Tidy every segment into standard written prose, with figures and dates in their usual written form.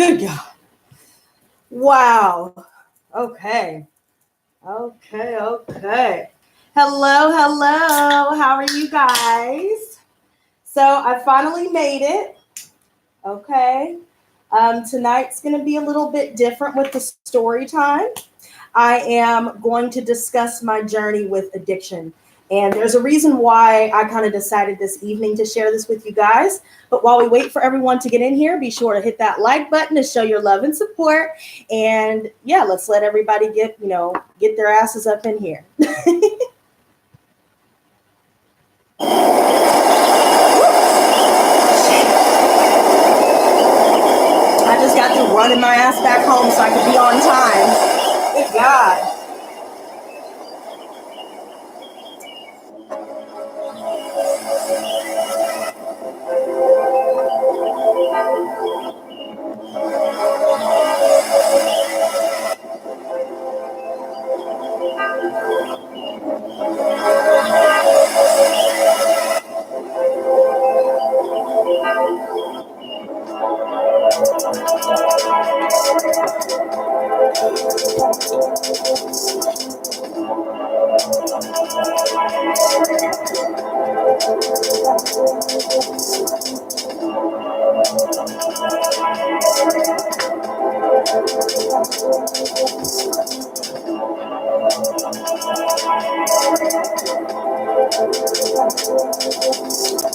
Good God. Wow. Okay. Okay. Hello. How are you guys? So I finally made it. Okay. Tonight's going to be a little bit different with the story time. I am going to discuss my journey with addiction. And there's a reason why I kind of decided this evening to share this with you guys. But while we wait for everyone to get in here, be sure to hit that like button to show your love and support. And yeah, let's let everybody get their asses up in here. I just got to running my ass back home so I could be on time. Good God.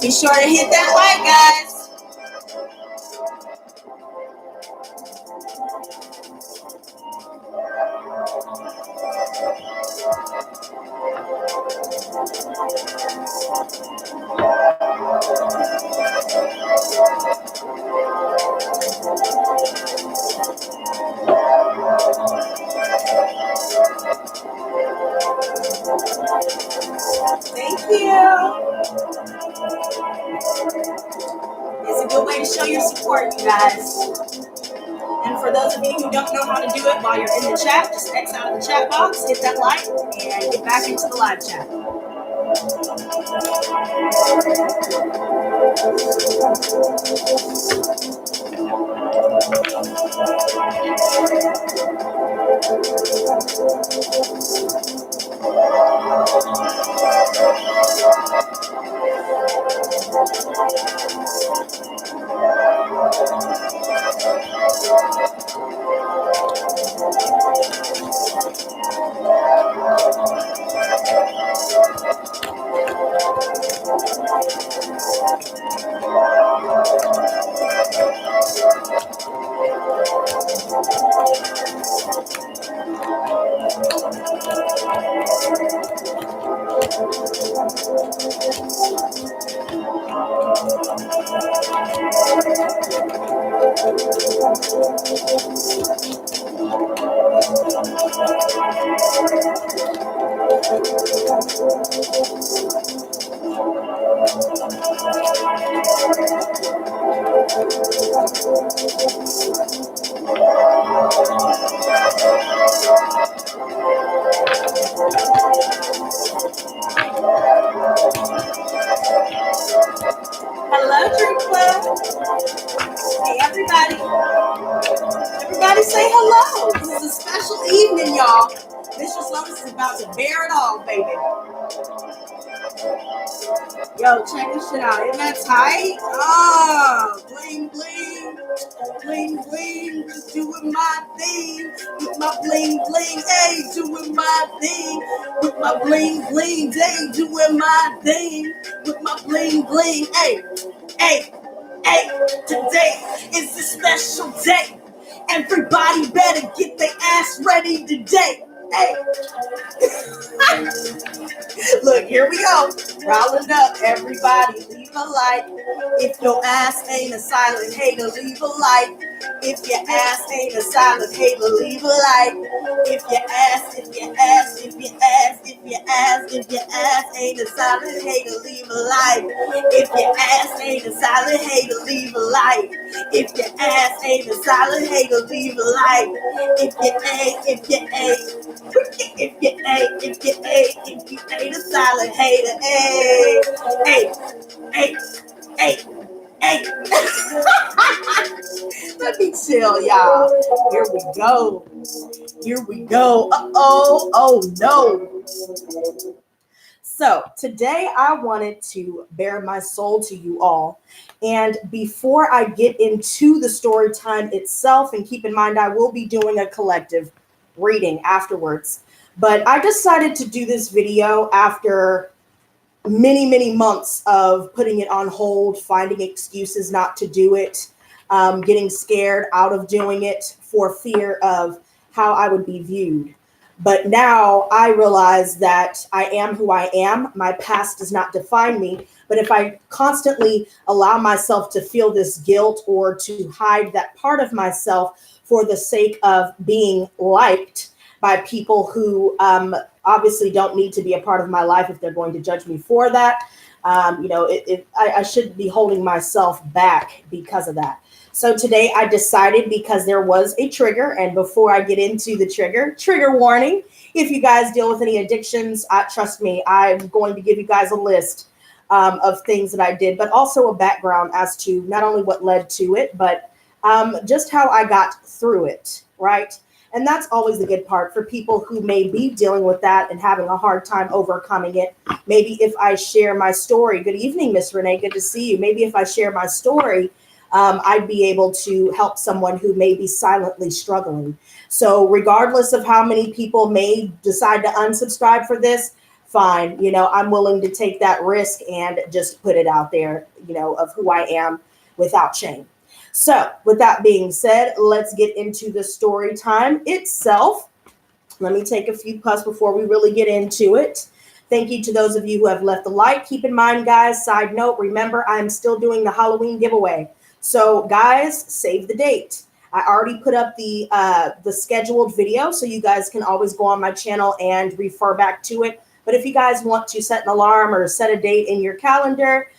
Be sure to hit that like, guys. Thank you. It's a good way to show your support, you guys. And for those of you who don't know how to do it while you're in the chat, just X out of the chat box, hit that like, and get back into the live chat. Hello, Dream Club. Hey, everybody. Everybody say hello. This is a special evening, y'all. Mistress Lotus is about to bear it all, baby. Yo, check this shit out. Isn't that tight? Oh, bling, bling. Bling, bling. Just doing my thing. With my bling, bling. Hey, doing my thing. With my bling, bling. Hey, doing my thing. With my bling, bling. Hey, hey, hey. Today is a special day. Everybody better get their ass ready today. Hey. Look, here we go. Rolling up, everybody, leave a like. If your ass ain't a silent hater, leave a like. If your ass ain't a silent hater, leave a like. If your ass ain't a silent hater, leave a like. If your ass ain't a silent hater, leave a like. If your ass ain't a silent hater, leave a like. If you ain't a silent hater, hey. Let me tell y'all. Here we go. Here we go. Uh-oh. Oh, no. So today I wanted to bare my soul to you all. And before I get into the story time itself, and keep in mind I will be doing a collective reading afterwards, but I decided to do this video after many, many months of putting it on hold, finding excuses not to do it, getting scared out of doing it for fear of how I would be viewed. But now I realize that I am who I am. My past does not define me. But if I constantly allow myself to feel this guilt or to hide that part of myself for the sake of being liked by people who obviously don't need to be a part of my life if they're going to judge me for that, I shouldn't be holding myself back because of that. So today I decided, because there was a trigger, and before I get into the trigger warning, if you guys deal with any addictions, trust me, I'm going to give you guys a list of things that I did, but also a background as to not only what led to it, but just how I got through it, right? And that's always the good part for people who may be dealing with that and having a hard time overcoming it. Maybe if I share my story, good evening, Miss Renee, good to see you. Maybe if I share my story, I'd be able to help someone who may be silently struggling. So regardless of how many people may decide to unsubscribe for this, fine. I'm willing to take that risk and just put it out there, of who I am without shame. So with that being said, let's get into the story time itself. Let me take a few puffs before we really get into it. Thank you to those of you who have left a like. Keep in mind, guys, side note, remember, I'm still doing the Halloween giveaway. So guys, save the date. I already put up the scheduled video, so you guys can always go on my channel and refer back to it. But if you guys want to set an alarm or set a date in your calendar,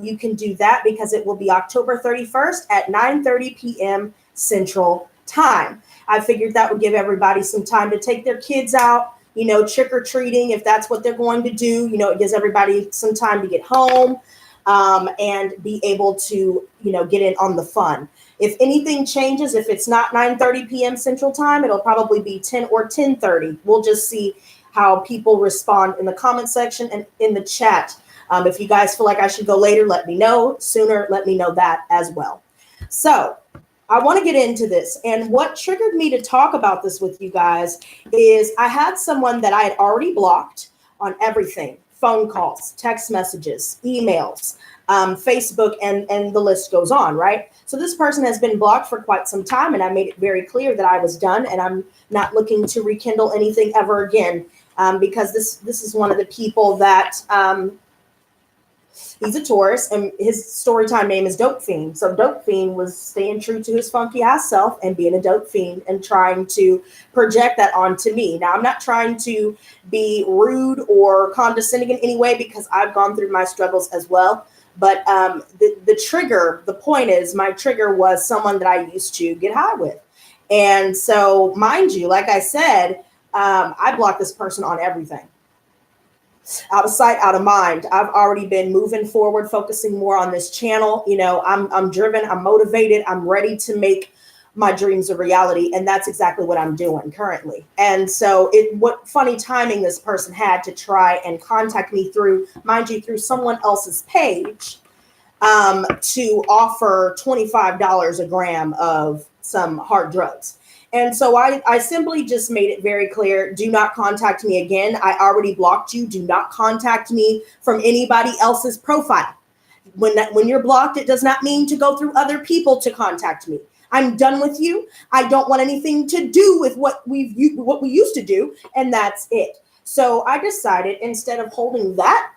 you can do that, because it will be October 31st at 9:30 p.m. Central Time. I figured that would give everybody some time to take their kids out, trick-or-treating, if that's what they're going to do. It gives everybody some time to get home and be able to, get in on the fun. If anything changes, if it's not 9:30 p.m. Central Time, it'll probably be 10 or 10:30. We'll just see how people respond in the comment section and in the chat. If you guys feel like I should go later, let me know. Sooner, let me know that as well. So I want to get into this. And what triggered me to talk about this with you guys is I had someone that I had already blocked on everything: phone calls, text messages, emails, Facebook, and the list goes on, right? So this person has been blocked for quite some time, and I made it very clear that I was done and I'm not looking to rekindle anything ever again, because this is one of the people that he's a Taurus, and his storytime name is Dope Fiend. So Dope Fiend was staying true to his funky ass self and being a dope fiend and trying to project that onto me. Now, I'm not trying to be rude or condescending in any way, because I've gone through my struggles as well. But the trigger, the point is, my trigger was someone that I used to get high with. And so, mind you, like I said, I blocked this person on everything. Out of sight, out of mind. I've already been moving forward, focusing more on this channel. I'm driven, I'm motivated, I'm ready to make my dreams a reality. And that's exactly what I'm doing currently. And so what funny timing this person had to try and contact me through, mind you, through someone else's page, to offer $25 a gram of some hard drugs. And so I simply just made it very clear: do not contact me again. I already blocked you. Do not contact me from anybody else's profile. When you're blocked, it does not mean to go through other people to contact me. I'm done with you. I don't want anything to do with what we used to do, and that's it. So I decided, instead of holding that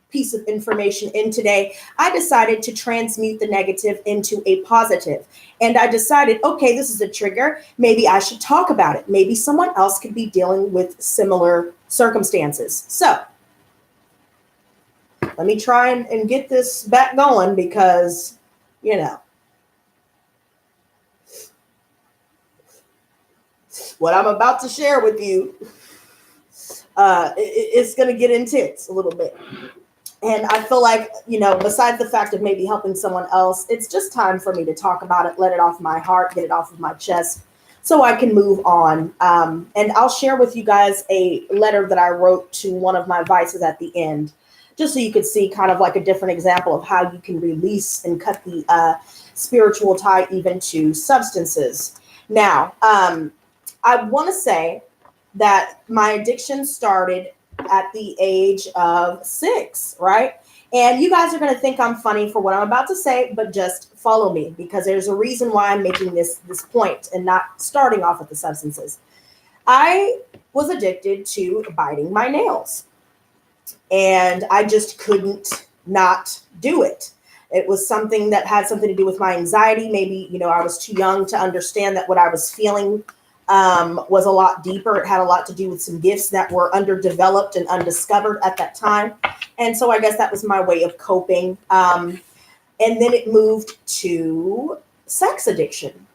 piece of information in today, I decided to transmute the negative into a positive. And I decided, okay, this is a trigger. Maybe I should talk about it. Maybe someone else could be dealing with similar circumstances. So let me try and get this back going, because, what I'm about to share with you, it's going to get intense a little bit. And I feel like, besides the fact of maybe helping someone else, it's just time for me to talk about it, let it off my heart, get it off of my chest so I can move on. And I'll share with you guys a letter that I wrote to one of my vices at the end, just so you could see kind of like a different example of how you can release and cut the spiritual tie even to substances. Now, I want to say that my addiction started at the age of 6, right? And you guys are going to think I'm funny for what I'm about to say, but just follow me because there's a reason why I'm making this point and not starting off with the substances. I was addicted to biting my nails, and I just couldn't not do it. It was something that had something to do with my anxiety. Maybe, I was too young to understand that what I was feeling was a lot deeper. It had a lot to do with some gifts that were underdeveloped and undiscovered at that time. And so I guess that was my way of coping. And then it moved to sex addiction.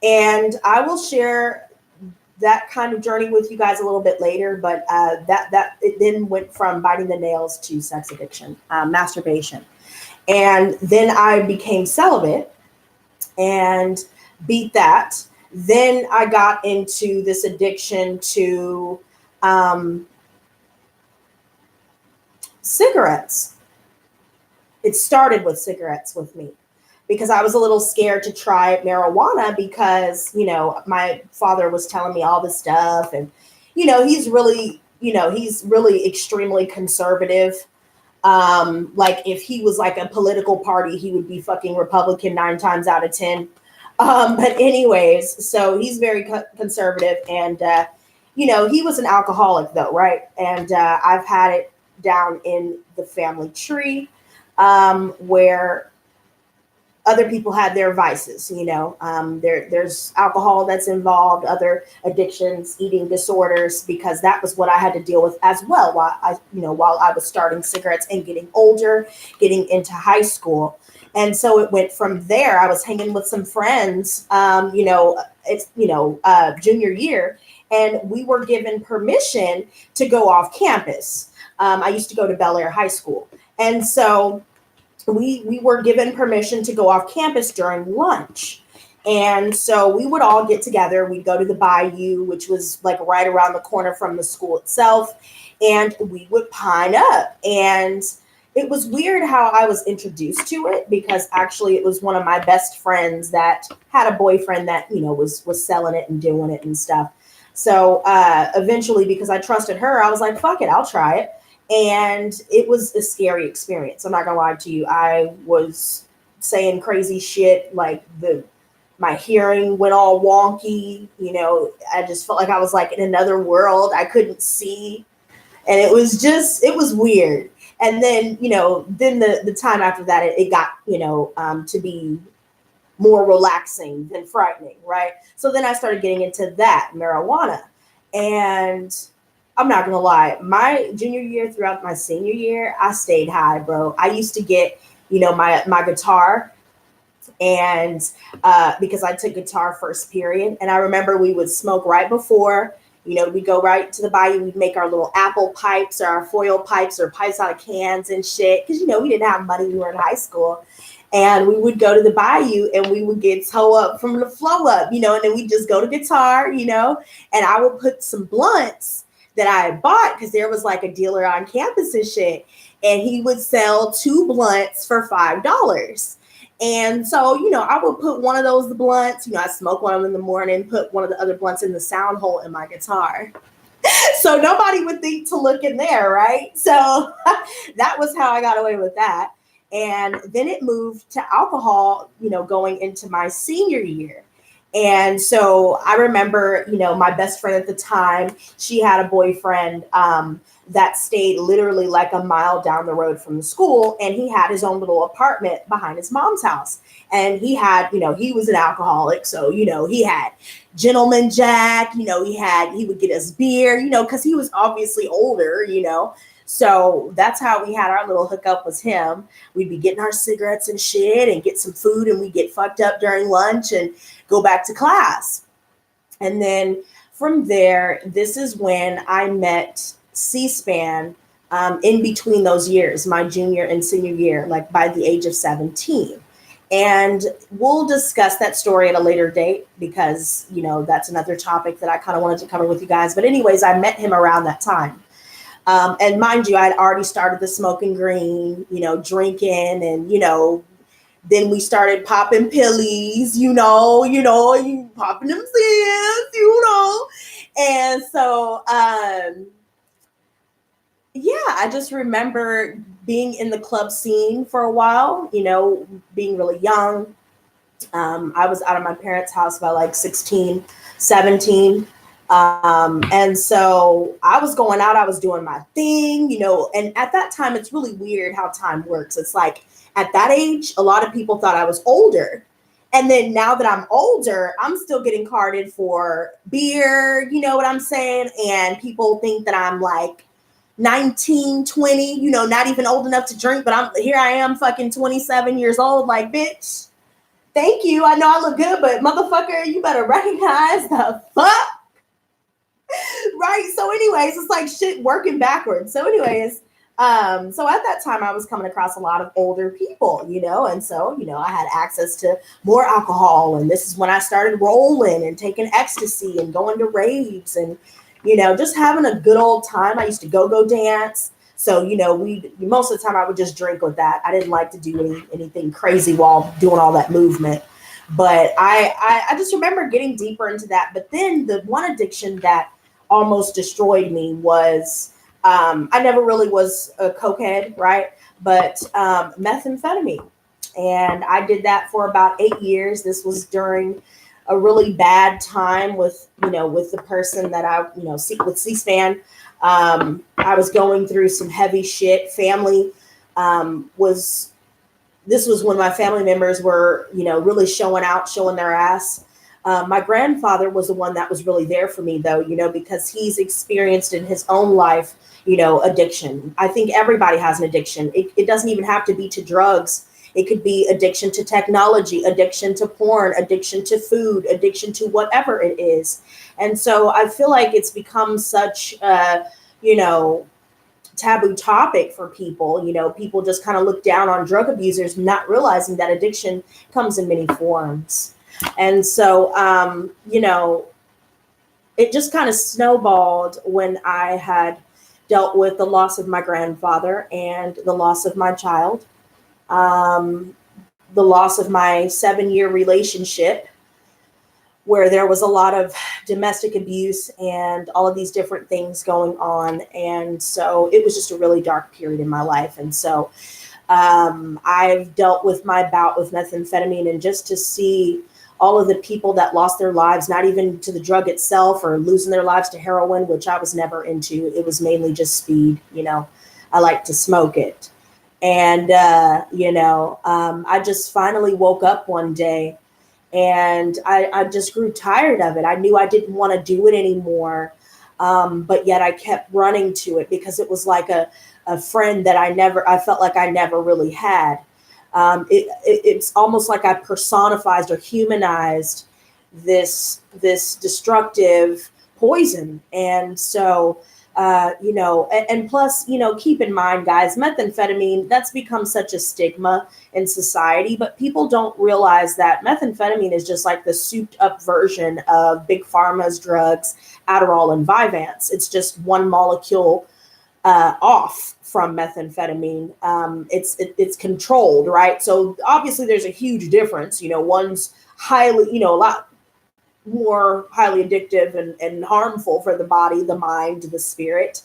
And I will share that kind of journey with you guys a little bit later. But that it then went from biting the nails to sex addiction, masturbation. And then I became celibate and beat that. Then I got into this addiction to cigarettes. It started with cigarettes with me because I was a little scared to try marijuana because, my father was telling me all this stuff. And, he's really extremely conservative. Like if he was like a political party, he would be fucking Republican 9 times out of 10. But anyways, so he's very conservative, and he was an alcoholic though, right? And I've had it down in the family tree, where other people had their vices. There's alcohol that's involved, other addictions, eating disorders, because that was what I had to deal with as well while I was starting cigarettes and getting older, getting into high school. And so it went from there. I was hanging with some friends, junior year, and we were given permission to go off campus. I used to go to Bel Air High School. And so we were given permission to go off campus during lunch. And so we would all get together. We'd go to the bayou, which was like right around the corner from the school itself. And we would pine up. And it was weird how I was introduced to it, because actually it was one of my best friends that had a boyfriend that, was selling it and doing it and stuff. So eventually, because I trusted her, I was like, fuck it, I'll try it. And it was a scary experience. I'm not gonna lie to you. I was saying crazy shit, like my hearing went all wonky. I just felt like I was like in another world. I couldn't see. And it was weird. And then, then the time after that, it got, to be more relaxing than frightening, right? So then I started getting into that, marijuana. And I'm not gonna lie, my junior year throughout my senior year, I stayed high, bro. I used to get, my guitar, and because I took guitar first period, and I remember we would smoke right before. We'd go right to the bayou. We'd make our little apple pipes or our foil pipes or pipes out of cans and shit. Because, we didn't have money. We were in high school. And we would go to the bayou and we would get toe up from the flow up, and then we'd just go to guitar, and I would put some blunts that I had bought, because there was like a dealer on campus and shit. And he would sell 2 blunts for $5. And so, I would put one of those blunts, I smoke one of them in the morning, put one of the other blunts in the sound hole in my guitar. So nobody would think to look in there, right? So that was how I got away with that. And then it moved to alcohol, going into my senior year. And so I remember, my best friend at the time, she had a boyfriend that stayed literally like a mile down the road from the school. And he had his own little apartment behind his mom's house. And he had, he was an alcoholic. So, he had Gentleman Jack, he would get us beer, because he was obviously older, So that's how we had our little hookup with him. We'd be getting our cigarettes and shit and get some food, and we'd get fucked up during lunch and go back to class. And then from there, this is when I met C-SPAN, in between those years, my junior and senior year, like by the age of 17. And we'll discuss that story at a later date because, you know, that's another topic that I kind of wanted to cover with you guys. But anyways, I met him around that time. And mind you, I had already started the smoking green, you know, drinking, and, you know, then we started popping pillies, you popping them sins, And so, yeah, I just remember being in the club scene for a while, you know, being really young. I was out of my parents' house by like 16, 17. And so I was going out, I was doing my thing, you know, and at that time, it's really weird how time works. It's like at that age, a lot of people thought I was older. And then now that I'm older, I'm still getting carded for beer, you know what I'm saying? And people think that I'm like 19, 20, you know, not even old enough to drink, but I am fucking 27 years old, like, bitch. Thank you. I know I look good, but motherfucker, you better recognize the fuck. Right. So anyways, it's like shit working backwards. So anyways, so at that time I was coming across a lot of older people, you know, and so, you know, I had access to more alcohol, and this is when I started rolling and taking ecstasy and going to raves and, you know, just having a good old time. I used to go dance. So, you know, most of the time I would just drink with that. I didn't like to do anything crazy while doing all that movement. But I just remember getting deeper into that. But then the one addiction that almost destroyed me was, I never really was a cokehead, right? But methamphetamine. And I did that for about 8 years. This was during a really bad time with, you know, with the person that I, you know, with C-SPAN. I was going through some heavy shit. Family this was when my family members were, you know, really showing their ass. My grandfather was the one that was really there for me, though, you know, because he's experienced in his own life, you know, addiction. I think everybody has an addiction. It doesn't even have to be to drugs. It could be addiction to technology, addiction to porn, addiction to food, addiction to whatever it is. And so I feel like it's become such you know, taboo topic for people. You know, people just kind of look down on drug abusers, not realizing that addiction comes in many forms. And so, you know, it just kind of snowballed when I had dealt with the loss of my grandfather and the loss of my child, the loss of my 7-year relationship, where there was a lot of domestic abuse and all of these different things going on. And so it was just a really dark period in my life. And so I've dealt with my bout with methamphetamine, and just to see all of the people that lost their lives, not even to the drug itself or losing their lives to heroin, which I was never into. It was mainly just speed. You know, I like to smoke it. And, you know, I just finally woke up one day, and I just grew tired of it. I knew I didn't want to do it anymore. But yet I kept running to it because it was like a friend that I felt like I never really had. It's almost like I personified or humanized this destructive poison. And so, you know, and plus, you know, keep in mind, guys, methamphetamine, that's become such a stigma in society, but people don't realize that methamphetamine is just like the souped up version of Big Pharma's drugs, Adderall and Vyvanse. It's just one molecule off from methamphetamine. It's controlled, right? So obviously there's a huge difference. You know, one's highly, you know, a lot more highly addictive and harmful for the body, the mind, the spirit.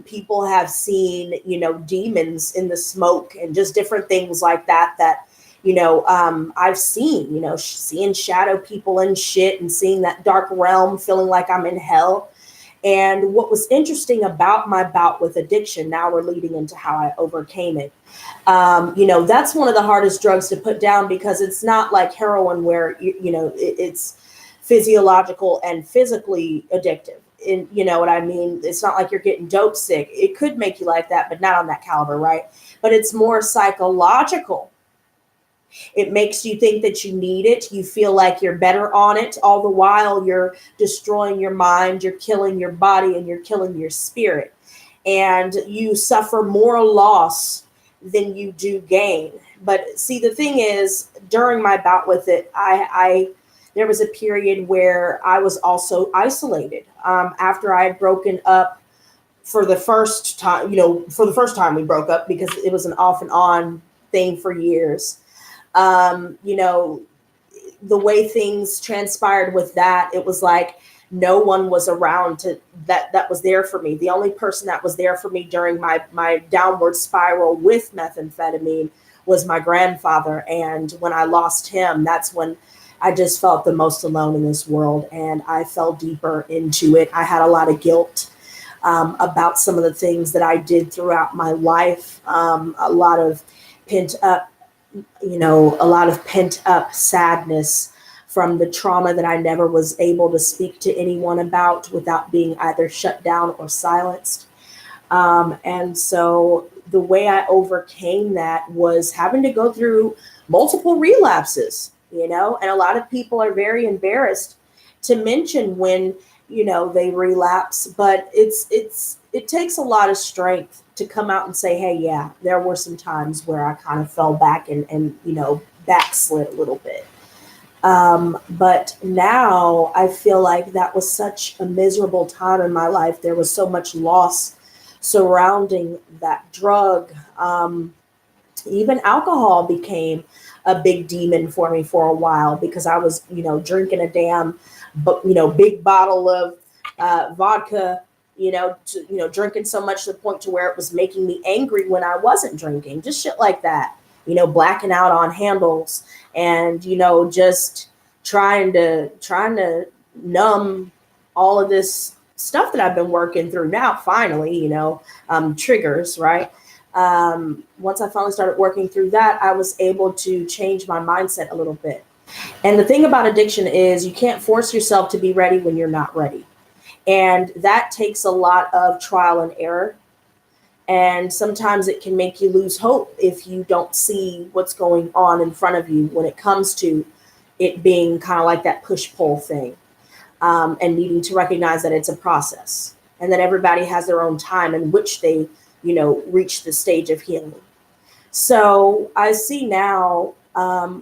People have seen, you know, demons in the smoke and just different things like that, you know, I've seen, you know, seeing shadow people and shit, and seeing that dark realm, feeling like I'm in hell. And what was interesting about my bout with addiction, now we're leading into how I overcame it. You know, that's one of the hardest drugs to put down, because it's not like heroin where, you know, it's physiological and physically addictive. And you know what I mean? It's not like you're getting dope sick. It could make you like that, but not on that caliber, right? But it's more psychological. It makes you think that you need it. You feel like you're better on it. All the while you're destroying your mind, you're killing your body, and you're killing your spirit. and you suffer more loss than you do gain. But see, the thing is, during my bout with it, I there was a period where I was also isolated. After I had broken up for the first time, for the first time we broke up, because it was an off and on thing for years. You know, the way things transpired with that, it was like no one was around that was there for me. The only person that was there for me during my downward spiral with methamphetamine was my grandfather. And when I lost him, that's when I just felt the most alone in this world, and I fell deeper into it. I had a lot of guilt about some of the things that I did throughout my life, a lot of pent up, a lot of pent up sadness from the trauma that I never was able to speak to anyone about without being either shut down or silenced. And so the way I overcame that was having to go through multiple relapses, and a lot of people are very embarrassed to mention when, they relapse, but it takes a lot of strength to come out and say, hey, yeah, there were some times where I kind of fell back and backslid a little bit. But now I feel like that was such a miserable time in my life. There was so much loss surrounding that drug. Even alcohol became a big demon for me for a while, because I was, drinking a damn, big bottle of vodka, drinking so much to the point to where it was making me angry when I wasn't drinking, just shit like that, blacking out on handles, and, just trying to numb all of this stuff that I've been working through now, finally, triggers, right? Once I finally started working through that, I was able to change my mindset a little bit. And the thing about addiction is you can't force yourself to be ready when you're not ready. And that takes a lot of trial and error. And sometimes it can make you lose hope if you don't see what's going on in front of you when it comes to it being kind of like that push-pull thing, and needing to recognize that it's a process and that everybody has their own time in which they, reach the stage of healing. So I see now,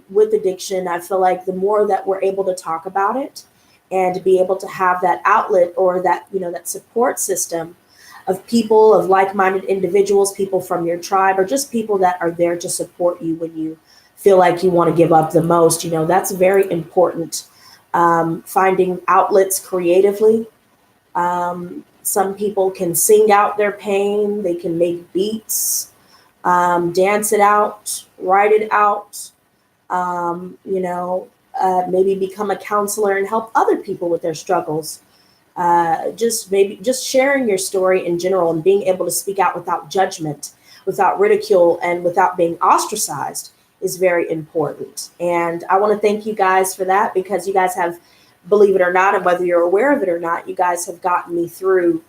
with addiction, I feel like the more that we're able to talk about it and be able to have that outlet or that, that support system of people, of like-minded individuals, people from your tribe, or just people that are there to support you when you feel like you want to give up the most, that's very important. Finding outlets creatively. Some people can sing out their pain. They can make beats, dance it out, write it out, maybe become a counselor and help other people with their struggles. Just sharing your story in general and being able to speak out without judgment, without ridicule, and without being ostracized is very important. And I want to thank you guys for that, because you guys have, believe it or not, and whether you're aware of it or not, you guys have gotten me through,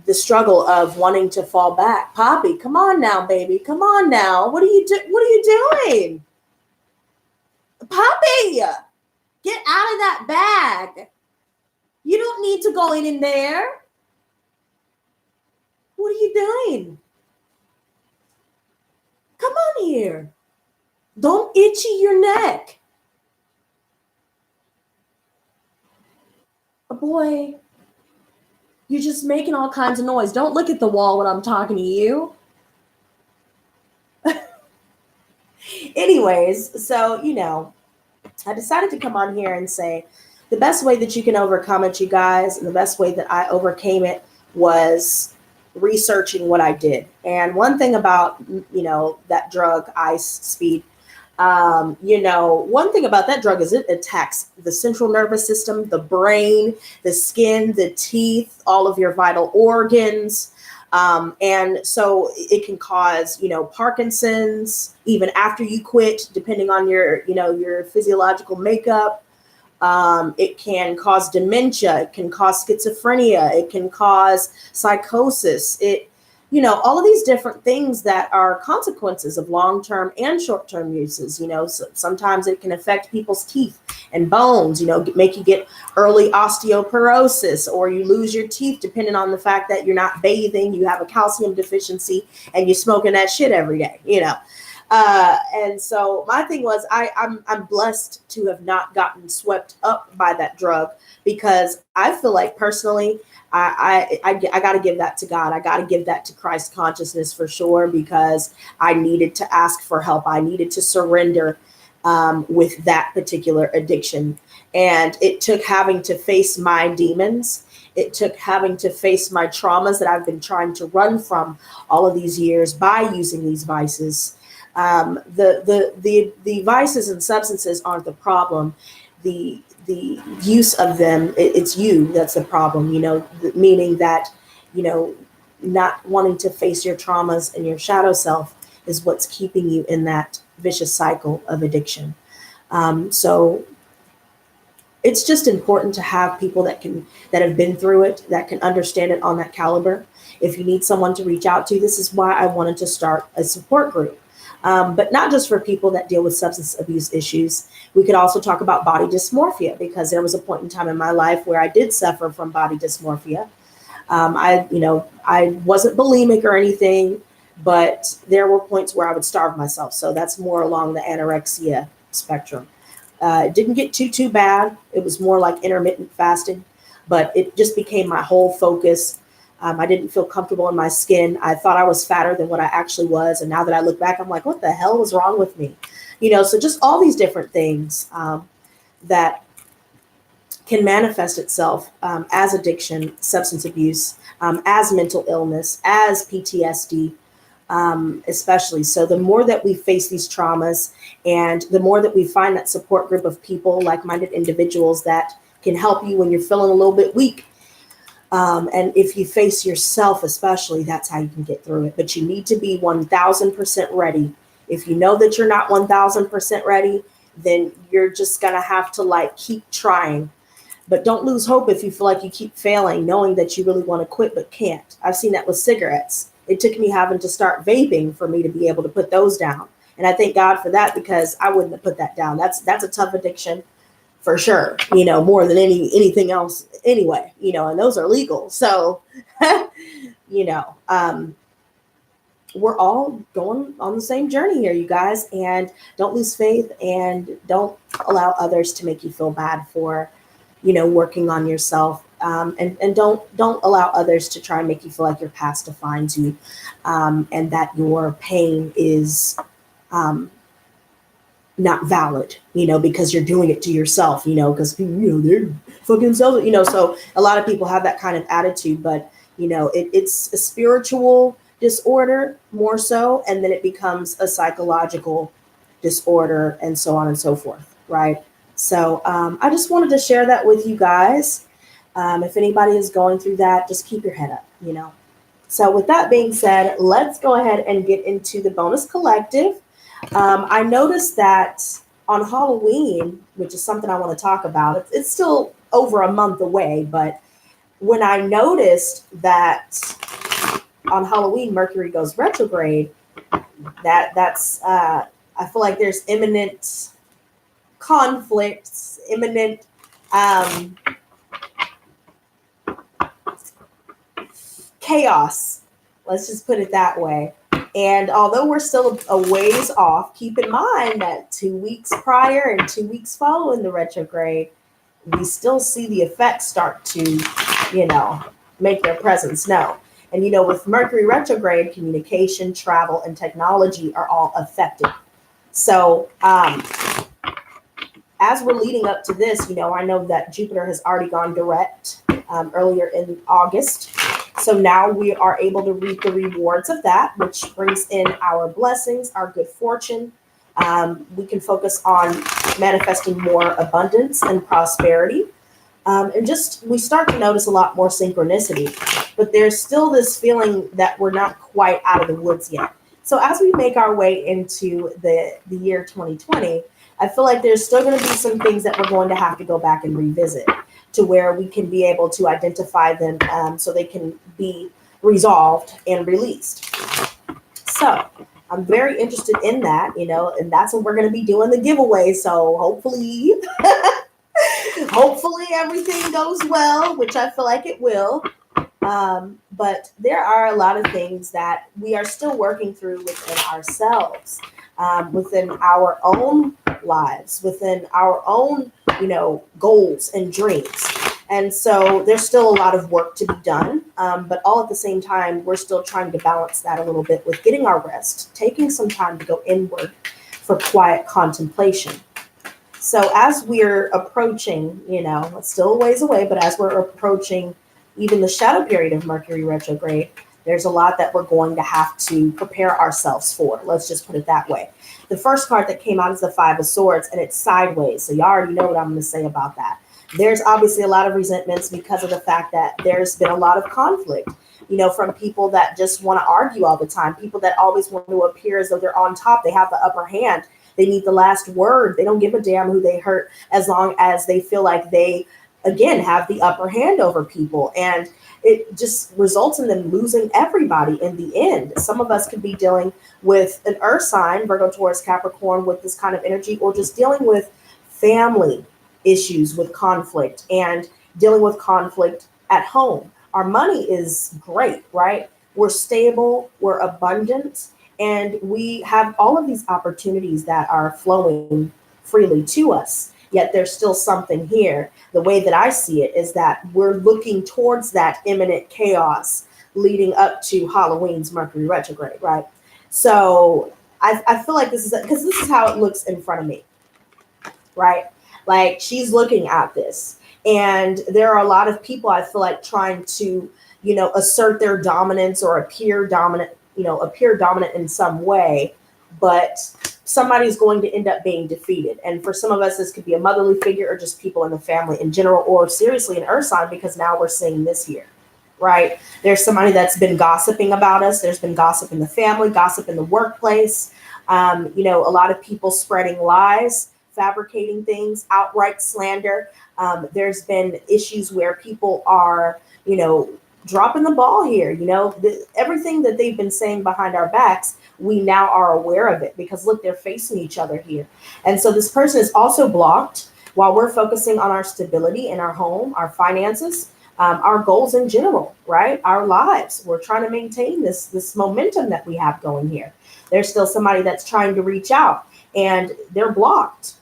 the struggle of wanting to fall back. Poppy, come on now, baby. Come on now. What are you doing? Poppy, get out of that bag. You don't need to go in there. What are you doing? Come on here. Don't itchy your neck. Boy, you're just making all kinds of noise. Don't look at the wall when I'm talking to you. Anyways, so, I decided to come on here and say the best way that you can overcome it, you guys, and the best way that I overcame it was researching what I did. And one thing about, that drug, ice, speed, one thing about that drug is it attacks the central nervous system, the brain, the skin, the teeth, all of your vital organs. And so it can cause, Parkinson's even after you quit, depending on your, your physiological makeup. It can cause dementia. It can cause schizophrenia. It can cause psychosis. all of these different things that are consequences of long-term and short-term uses. So sometimes it can affect people's teeth and bones, make you get early osteoporosis, or you lose your teeth depending on the fact that you're not bathing, you have a calcium deficiency, and you're smoking that shit every day. And so my thing was, I'm blessed to have not gotten swept up by that drug, because I feel like personally, I got to give that to God. I got to give that to Christ consciousness for sure, because I needed to ask for help. I needed to surrender with that particular addiction. And it took having to face my demons. It took having to face my traumas that I've been trying to run from all of these years by using these vices. The vices and substances aren't the problem. The use of them, it's you that's the problem, meaning that, not wanting to face your traumas and your shadow self is what's keeping you in that vicious cycle of addiction. So it's just important to have people that have been through it, that can understand it on that caliber. If you need someone to reach out to, this is why I wanted to start a support group. But not just for people that deal with substance abuse issues. We could also talk about body dysmorphia, because there was a point in time in my life where I did suffer from body dysmorphia. I wasn't bulimic or anything, but there were points where I would starve myself. So that's more along the anorexia spectrum. It didn't get too bad. It was more like intermittent fasting, but it just became my whole focus. I didn't feel comfortable in my skin. I thought I was fatter than what I actually was. And now that I look back, I'm like, what the hell was wrong with me? So just all these different things that can manifest itself as addiction, substance abuse, as mental illness, as PTSD, especially. So the more that we face these traumas, and the more that we find that support group of people, like-minded individuals that can help you when you're feeling a little bit weak. And if you face yourself, especially, that's how you can get through it. But you need to be 1000% ready. If you know that you're not 1000% ready, then you're just going to have to keep trying. But don't lose hope if you feel like you keep failing, knowing that you really want to quit but can't. I've seen that with cigarettes. It took me having to start vaping for me to be able to put those down. And I thank God for that, because I wouldn't have put that down. That's a tough addiction. For sure, more than anything else anyway, and those are legal. So, we're all going on the same journey here, you guys, and don't lose faith, and don't allow others to make you feel bad for, working on yourself. And don't allow others to try and make you feel like your past defines you, and that your pain is, not valid, because you're doing it to yourself, because they're fucking so, so a lot of people have that kind of attitude, but it's a spiritual disorder more so, and then it becomes a psychological disorder, and so on and so forth, right? So I just wanted to share that with you guys. If anybody is going through that, just keep your head up, So with that being said, let's go ahead and get into the bonus collective. I noticed that on Halloween, which is something I want to talk about, it's still over a month away, but when I noticed that on Halloween, Mercury goes retrograde, that's I feel like there's imminent conflicts, imminent chaos. Let's just put it that way. And although we're still a ways off, keep in mind that 2 weeks prior and 2 weeks following the retrograde, we still see the effects start to, make their presence known. And, with Mercury retrograde, communication, travel, and technology are all affected. So as we're leading up to this, I know that Jupiter has already gone direct earlier in August. So now we are able to reap the rewards of that, which brings in our blessings, our good fortune. We can focus on manifesting more abundance and prosperity. And we start to notice a lot more synchronicity, but there's still this feeling that we're not quite out of the woods yet. So as we make our way into the year 2020, I feel like there's still going to be some things that we're going to have to go back and revisit, to where we can be able to identify them, so they can be, resolved and released. So I'm very interested in that, and that's what we're going to be doing the giveaway. So hopefully, hopefully everything goes well, which I feel like it will. But there are a lot of things that we are still working through within ourselves, within our own lives, within our own, goals and dreams. And so there's still a lot of work to be done. But all at the same time, we're still trying to balance that a little bit with getting our rest, taking some time to go inward for quiet contemplation. So as we're approaching, it's still a ways away, but as we're approaching even the shadow period of Mercury retrograde, there's a lot that we're going to have to prepare ourselves for. Let's just put it that way. The first card that came out is the Five of Swords, and it's sideways. So you already know what I'm going to say about that. There's obviously a lot of resentments because of the fact that there's been a lot of conflict, from people that just want to argue all the time, people that always want to appear as though they're on top, they have the upper hand, they need the last word, they don't give a damn who they hurt as long as they feel like they, again, have the upper hand over people. And it just results in them losing everybody in the end. Some of us could be dealing with an earth sign, Virgo, Taurus, Capricorn, with this kind of energy, or just dealing with family issues with conflict and dealing with conflict at home. Our money is great, right? We're stable, we're abundant, and we have all of these opportunities that are flowing freely to us. Yet there's still something here. The way that I see it is that we're looking towards that imminent chaos leading up to Halloween's Mercury retrograde, right? So I feel like this is, because this is how it looks in front of me, right? Like, she's looking at this, and there are a lot of people, I feel like, trying to, assert their dominance or appear dominant in some way, but somebody's going to end up being defeated. And for some of us, this could be a motherly figure or just people in the family in general, or seriously an earth sign, because now we're seeing this here, right? There's somebody that's been gossiping about us. There's been gossip in the family, gossip in the workplace. A lot of people spreading lies, fabricating things, outright slander. There's been issues where people are, dropping the ball here. Everything that they've been saying behind our backs, we now are aware of it, because look, they're facing each other here. And so this person is also blocked while we're focusing on our stability in our home, our finances, our goals in general, right? Our lives. We're trying to maintain this momentum that we have going here. There's still somebody that's trying to reach out, and they're blocked.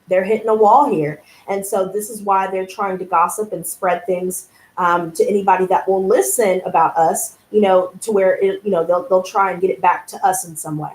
They're hitting a wall here. And so this is why they're trying to gossip and spread things to anybody that will listen about us, to where, they'll try and get it back to us in some way.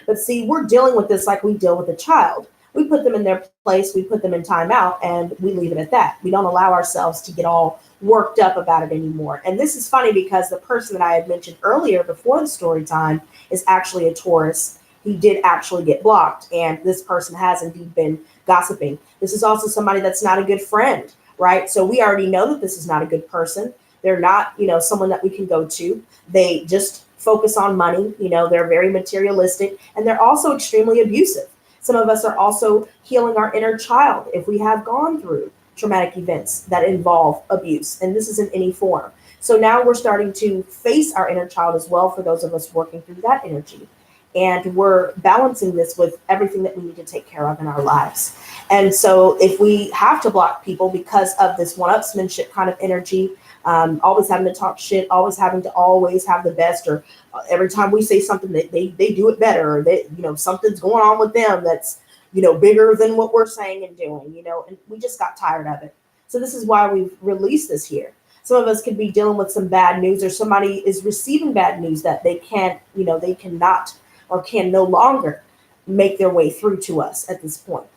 But see, we're dealing with this like we deal with a child. We put them in their place, we put them in timeout, and we leave it at that. We don't allow ourselves to get all worked up about it anymore. And this is funny, because the person that I had mentioned earlier before the story time is actually a Taurus. He did actually get blocked, and this person has indeed been gossiping. This is also somebody that's not a good friend, right? So we already know that this is not a good person. They're not, someone that we can go to. They just focus on money. They're very materialistic, and they're also extremely abusive. Some of us are also healing our inner child if we have gone through traumatic events that involve abuse, and this is in any form. So now we're starting to face our inner child as well, for those of us working through that energy. And we're balancing this with everything that we need to take care of in our lives. And so if we have to block people because of this one-upsmanship kind of energy, always having to talk shit, always having to always have the best, or every time we say something that they do it better, or they, something's going on with them that's, bigger than what we're saying and doing, and we just got tired of it. So this is why we've released this here. Some of us could be dealing with some bad news, or somebody is receiving bad news that they can't, they cannot or can no longer make their way through to us at this point.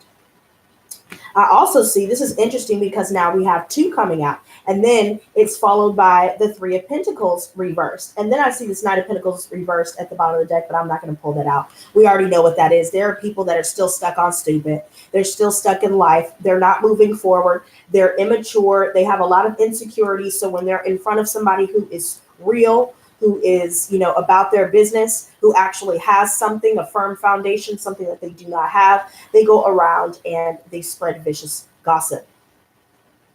I also see, this is interesting, because now we have 2 coming out, and then it's followed by the 3 of Pentacles reversed. And then I see this Knight of Pentacles reversed at the bottom of the deck, but I'm not going to pull that out. We already know what that is. There are people that are still stuck on stupid. They're still stuck in life. They're not moving forward. They're immature. They have a lot of insecurities. So when they're in front of somebody who is real, who is, about their business, who actually has something, a firm foundation, something that they do not have, they go around and they spread vicious gossip.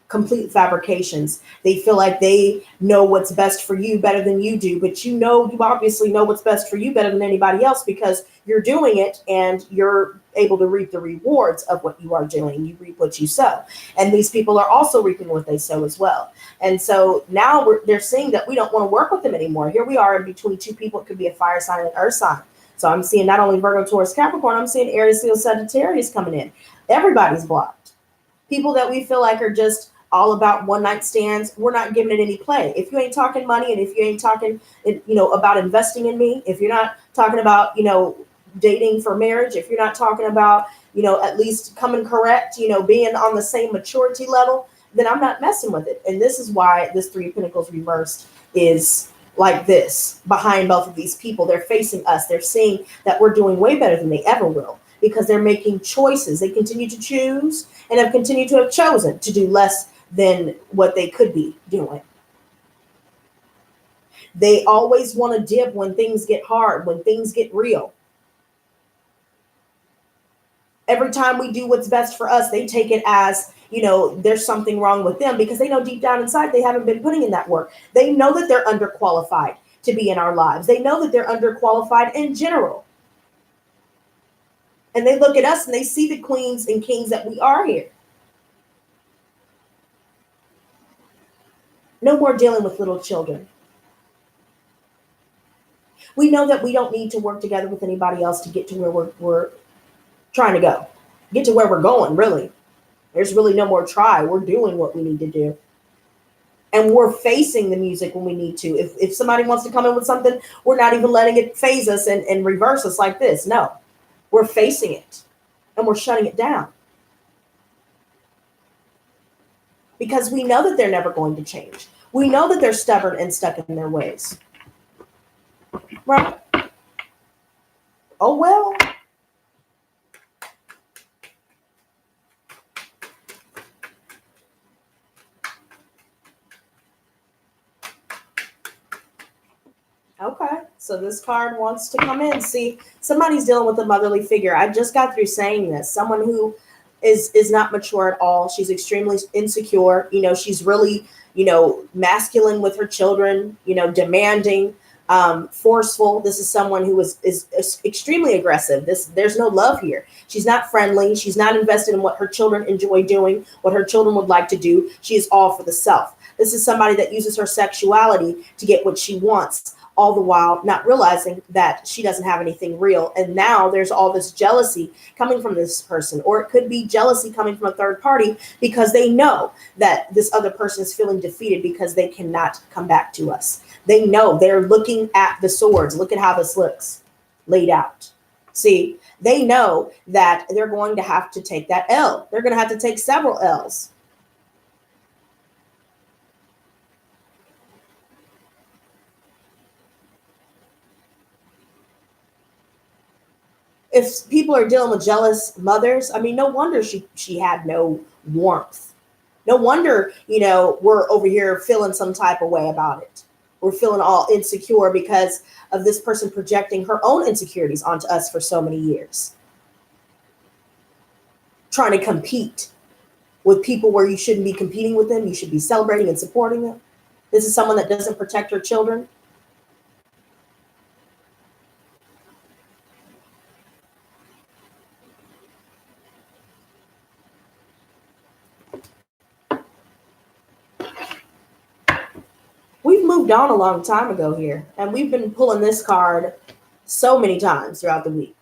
complete fabrications. They feel like they know what's best for you better than you do, but you obviously know what's best for you better than anybody else because you're doing it and you're able to reap the rewards of what you are doing. You reap what you sow. And these people are also reaping what they sow as well. And so now they're seeing that we don't want to work with them anymore. Here we are in between two people. It could be a fire sign and an earth sign. So I'm seeing not only Virgo, Taurus, Capricorn, I'm seeing Aries, Leo, Sagittarius coming in. Everybody's blocked. People that we feel like are just all about one night stands, we're not giving it any play. If you ain't talking money and if you ain't talking, about investing in me, if you're not talking about, dating for marriage, if you're not talking about, at least coming correct, being on the same maturity level, then I'm not messing with it. And this is why this Three of Pentacles reversed is like this behind both of these people. They're facing us. They're seeing that we're doing way better than they ever will because they're making choices. They continue to choose and have continued to have chosen to do less than what they could be doing. They always want to dip when things get hard, when things get real. Every time we do what's best for us, they take it as, there's something wrong with them because they know deep down inside they haven't been putting in that work. They know that they're underqualified to be in our lives. They know that they're underqualified in general. And they look at us and they see the queens and kings that we are here. No more dealing with little children. We know that we don't need to work together with anybody else to get to where we're trying to go. Get to where we're going, really. There's really no more try. We're doing what we need to do. And we're facing the music when we need to. If somebody wants to come in with something, we're not even letting it phase us and reverse us like this. No, we're facing it and we're shutting it down. Because we know that they're never going to change. We know that they're stubborn and stuck in their ways. Right? Oh, well. Okay, so this card wants to come in. See, somebody's dealing with a motherly figure. I just got through saying this. Someone who is not mature at all. She's extremely insecure. She's really, masculine with her children, demanding, forceful. This is someone who is extremely aggressive. There's no love here. She's not friendly. She's not invested in what her children enjoy doing, what her children would like to do. She is all for the self. This is somebody that uses her sexuality to get what she wants, all the while not realizing that she doesn't have anything real. And now there's all this jealousy coming from this person, or it could be jealousy coming from a third party because they know that this other person is feeling defeated because they cannot come back to us. They know, they're looking at the swords. Look at how this looks laid out. See, they know that they're going to have to take that L. They're going to have to take several L's. If people are dealing with jealous mothers, no wonder she had no warmth. No wonder, we're over here feeling some type of way about it. We're feeling all insecure because of this person projecting her own insecurities onto us for so many years. Trying to compete with people where you shouldn't be competing with them. You should be celebrating and supporting them. This is someone that doesn't protect her children. We've moved on a long time ago here, and we've been pulling this card so many times throughout the week.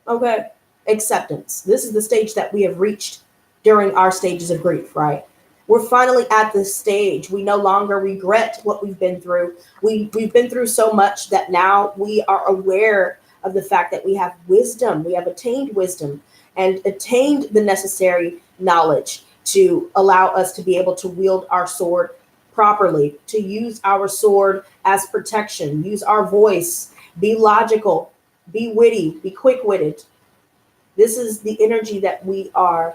Okay, acceptance. This is the stage that we have reached during our stages of grief, right? We're finally at this stage. We no longer regret what we've been through. We've been through so much that now we are aware of the fact that we have wisdom. We have attained wisdom and attained the necessary knowledge to allow us to be able to wield our sword properly, to use our sword as protection, use our voice, be logical, be witty, be quick-witted. This is the energy that we are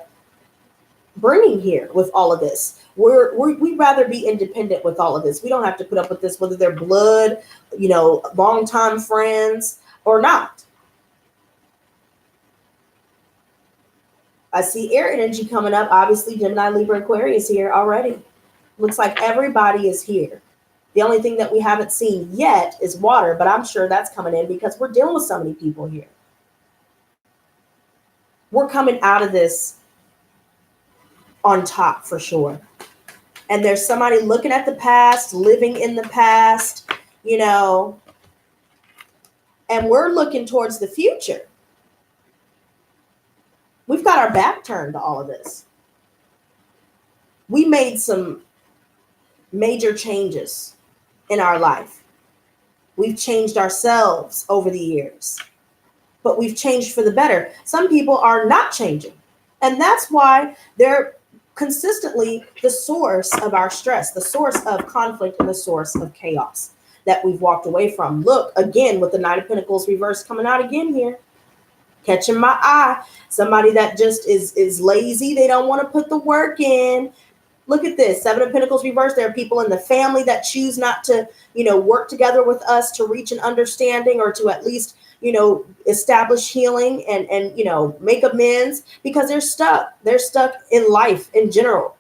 bringing here with all of this. We'd rather be independent with all of this. We don't have to put up with this, whether they're blood, longtime friends or not. I see air energy coming up. Obviously, Gemini, Libra, Aquarius here already. Looks like everybody is here. The only thing that we haven't seen yet is water, but I'm sure that's coming in because we're dealing with so many people here. We're coming out of this on top for sure. And there's somebody looking at the past, living in the past, you know, and we're looking towards the future. We've got our back turned to all of this. We made some major changes in our life. We've changed ourselves over the years, but we've changed for the better. Some people are not changing, and that's why they're consistently the source of our stress, the source of conflict, and the source of chaos that we've walked away from. Look, again, with the Knight of Pentacles reverse coming out again here, catching my eye. Somebody that just is lazy. They don't want to put the work in. Look at this, Seven of Pentacles reverse. There are people in the family that choose not to, you know, work together with us to reach an understanding or to at least, you know, establish healing and you know, make amends because they're stuck. They're stuck in life in general.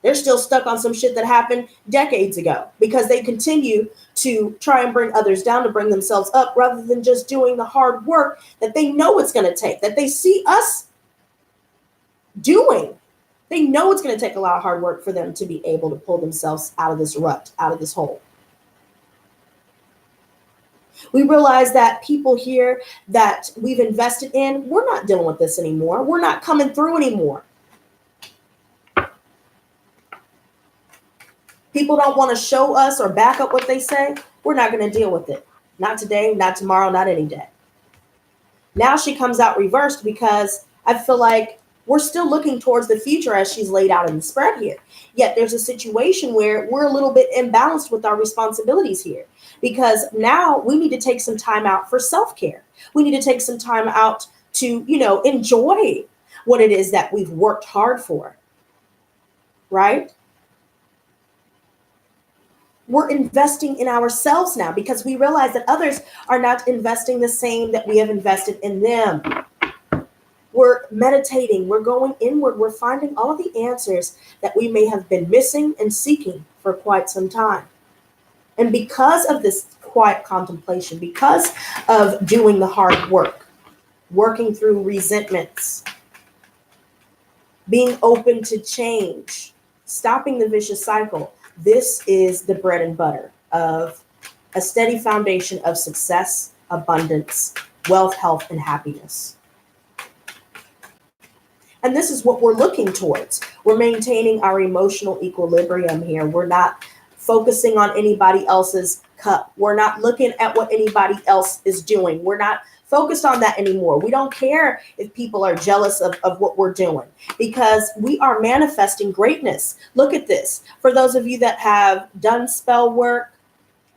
They're still stuck on some shit that happened decades ago because they continue to try and bring others down to bring themselves up rather than just doing the hard work that they know it's going to take, that they see us doing. They know it's going to take a lot of hard work for them to be able to pull themselves out of this rut, out of this hole. We realize that people here that we've invested in, we're not dealing with this anymore. We're not coming through anymore. People don't want to show us or back up what they say. We're not going to deal with it. Not today, not tomorrow, not any day. Now she comes out reversed because I feel like we're still looking towards the future as she's laid out in the spread here. Yet there's a situation where we're a little bit imbalanced with our responsibilities here because now we need to take some time out for self-care. We need to take some time out to, you know, enjoy what it is that we've worked hard for, right? We're investing in ourselves now because we realize that others are not investing the same that we have invested in them. We're meditating, we're going inward, we're finding all of the answers that we may have been missing and seeking for quite some time. And because of this quiet contemplation, because of doing the hard work, working through resentments, being open to change, stopping the vicious cycle, this is the bread and butter of a steady foundation of success, abundance, wealth, health, and happiness. And this is what we're looking towards. We're maintaining our emotional equilibrium here. We're not focusing on anybody else's cup. We're not looking at what anybody else is doing. We're not focused on that anymore. We don't care if people are jealous of what we're doing because we are manifesting greatness. Look at this. For those of you that have done spell work,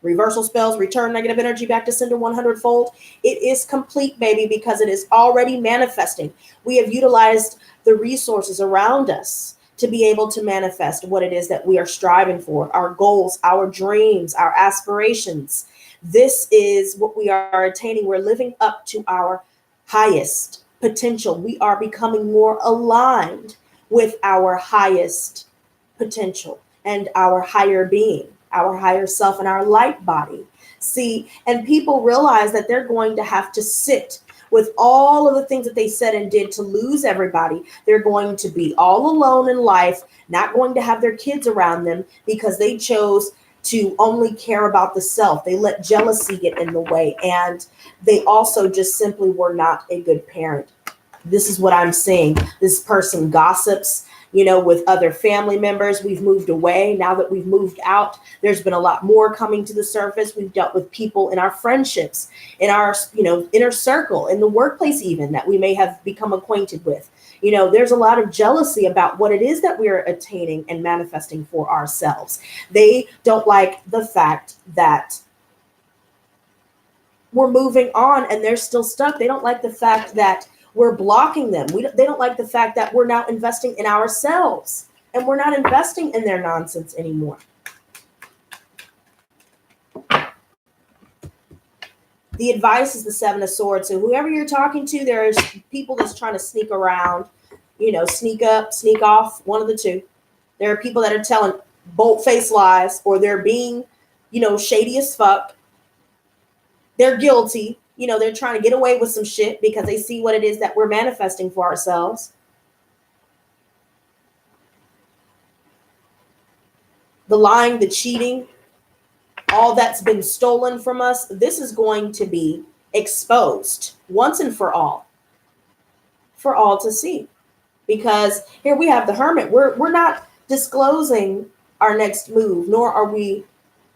reversal spells, return negative energy back to sender 100-fold, it is complete, baby, because it is already manifesting. We have utilized the resources around us to be able to manifest what it is that we are striving for, our goals, our dreams, our aspirations. This is what we are attaining. We're living up to our highest potential. We are becoming more aligned with our highest potential and our higher being, our higher self, and our light body. See, and people realize that they're going to have to sit with all of the things that they said and did to lose everybody. They're going to be all alone in life, not going to have their kids around them because they chose to only care about the self. They let jealousy get in the way. And they also just simply were not a good parent. This is what I'm saying. This person gossips, you know, with other family members. We've moved away. Now that we've moved out, there's been a lot more coming to the surface. We've dealt with people in our friendships, in our, you know, inner circle, in the workplace even, that we may have become acquainted with. You know, there's a lot of jealousy about what it is that we're attaining and manifesting for ourselves. They don't like the fact that we're moving on and they're still stuck. They don't like the fact that we're blocking them. They don't like the fact that we're now investing in ourselves and we're not investing in their nonsense anymore. The advice is the Seven of Swords. So whoever you're talking to, there's people that's trying to sneak around, sneak up, sneak off, one of the two. There are people that are telling bold-faced lies, or they're being, shady as fuck. They're guilty. They're trying to get away with some shit because they see what it is that we're manifesting for ourselves. The lying, the cheating, all that's been stolen from us, this is going to be exposed once and for all to see. Because here we have the Hermit. We're not disclosing our next move, nor are we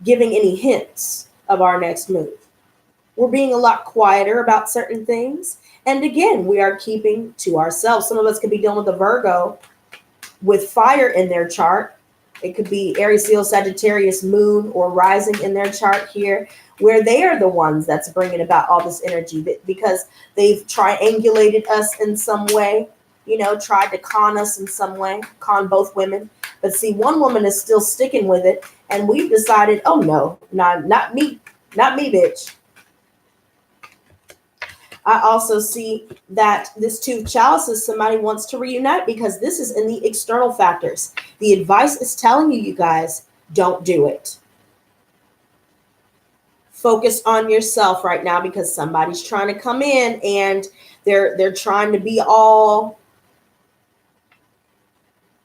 giving any hints of our next move. We're being a lot quieter about certain things. And again, we are keeping to ourselves. Some of us could be dealing with a Virgo with fire in their chart. It could be Aries, Leo, Sagittarius, Moon, or rising in their chart here, where they are the ones that's bringing about all this energy because they've triangulated us in some way, tried to con us in some way, con both women. But see, one woman is still sticking with it, and we've decided, oh no, not me, bitch. I also see that this Two of Chalices, somebody wants to reunite because this is in the external factors. The advice is telling you guys, don't do it. Focus on yourself right now because somebody's trying to come in and they're trying to be all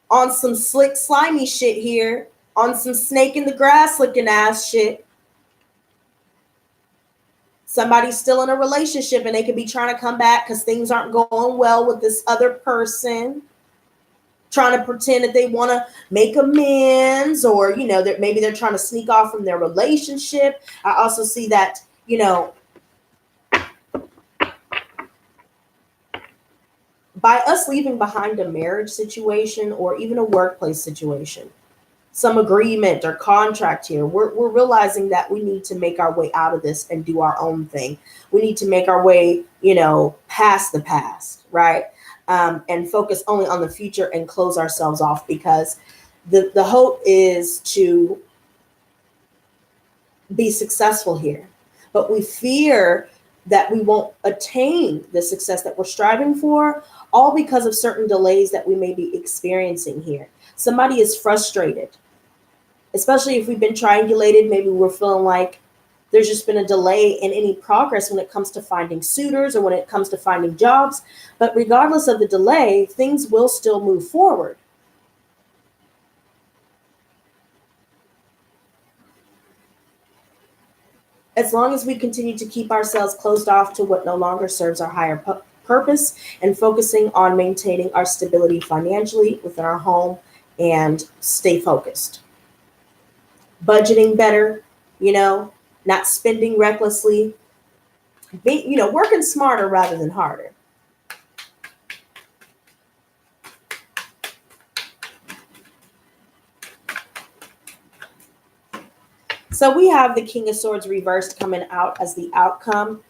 on some slick, slimy shit here, on some snake in the grass looking ass shit. Somebody's still in a relationship and they could be trying to come back because things aren't going well with this other person, trying to pretend that they want to make amends, or, maybe they're trying to sneak off from their relationship. I also see that, by us leaving behind a marriage situation or even a workplace situation, some agreement or contract here, we're realizing that we need to make our way out of this and do our own thing. We need to make our way, past the past, right? And focus only on the future and close ourselves off, because the hope is to be successful here. But we fear that we won't attain the success that we're striving for, all because of certain delays that we may be experiencing here. Somebody is frustrated, especially if we've been triangulated. Maybe we're feeling like there's just been a delay in any progress when it comes to finding suitors or when it comes to finding jobs. But regardless of the delay, things will still move forward. As long as we continue to keep ourselves closed off to what no longer serves our higher purpose and focusing on maintaining our stability financially within our home and stay focused. Budgeting better, not spending recklessly, working smarter rather than harder. So we have the King of Swords reversed coming out as the outcome.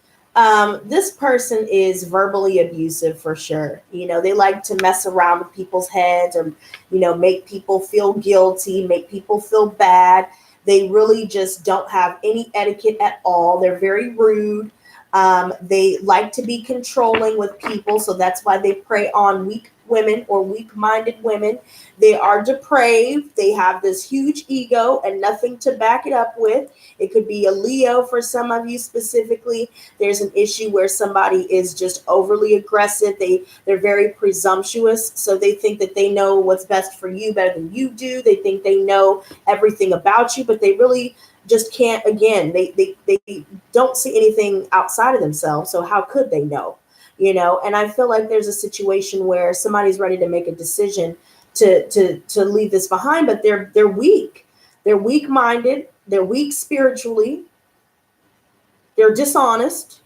This person is verbally abusive for sure. They like to mess around with people's heads, or, make people feel guilty, make people feel bad. They really just don't have any etiquette at all. They're very rude. They like to be controlling with people. So that's why they prey on weak women or weak-minded women. They are depraved. They have this huge ego and nothing to back it up with. It could be a Leo for some of you specifically. There's an issue where somebody is just overly aggressive. They're very presumptuous. So they think that they know what's best for you better than you do. They think they know everything about you, but they really just can't. Again, they don't see anything outside of themselves. So how could they know? And I feel like there's a situation where somebody's ready to make a decision to leave this behind, but they're weak. They're weak-minded. They're weak spiritually. They're dishonest.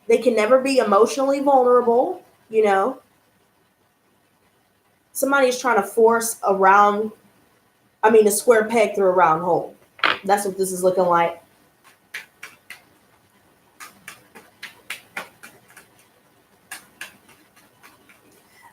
They can never be emotionally vulnerable. Somebody's trying to force a square peg through a round hole. That's what this is looking like.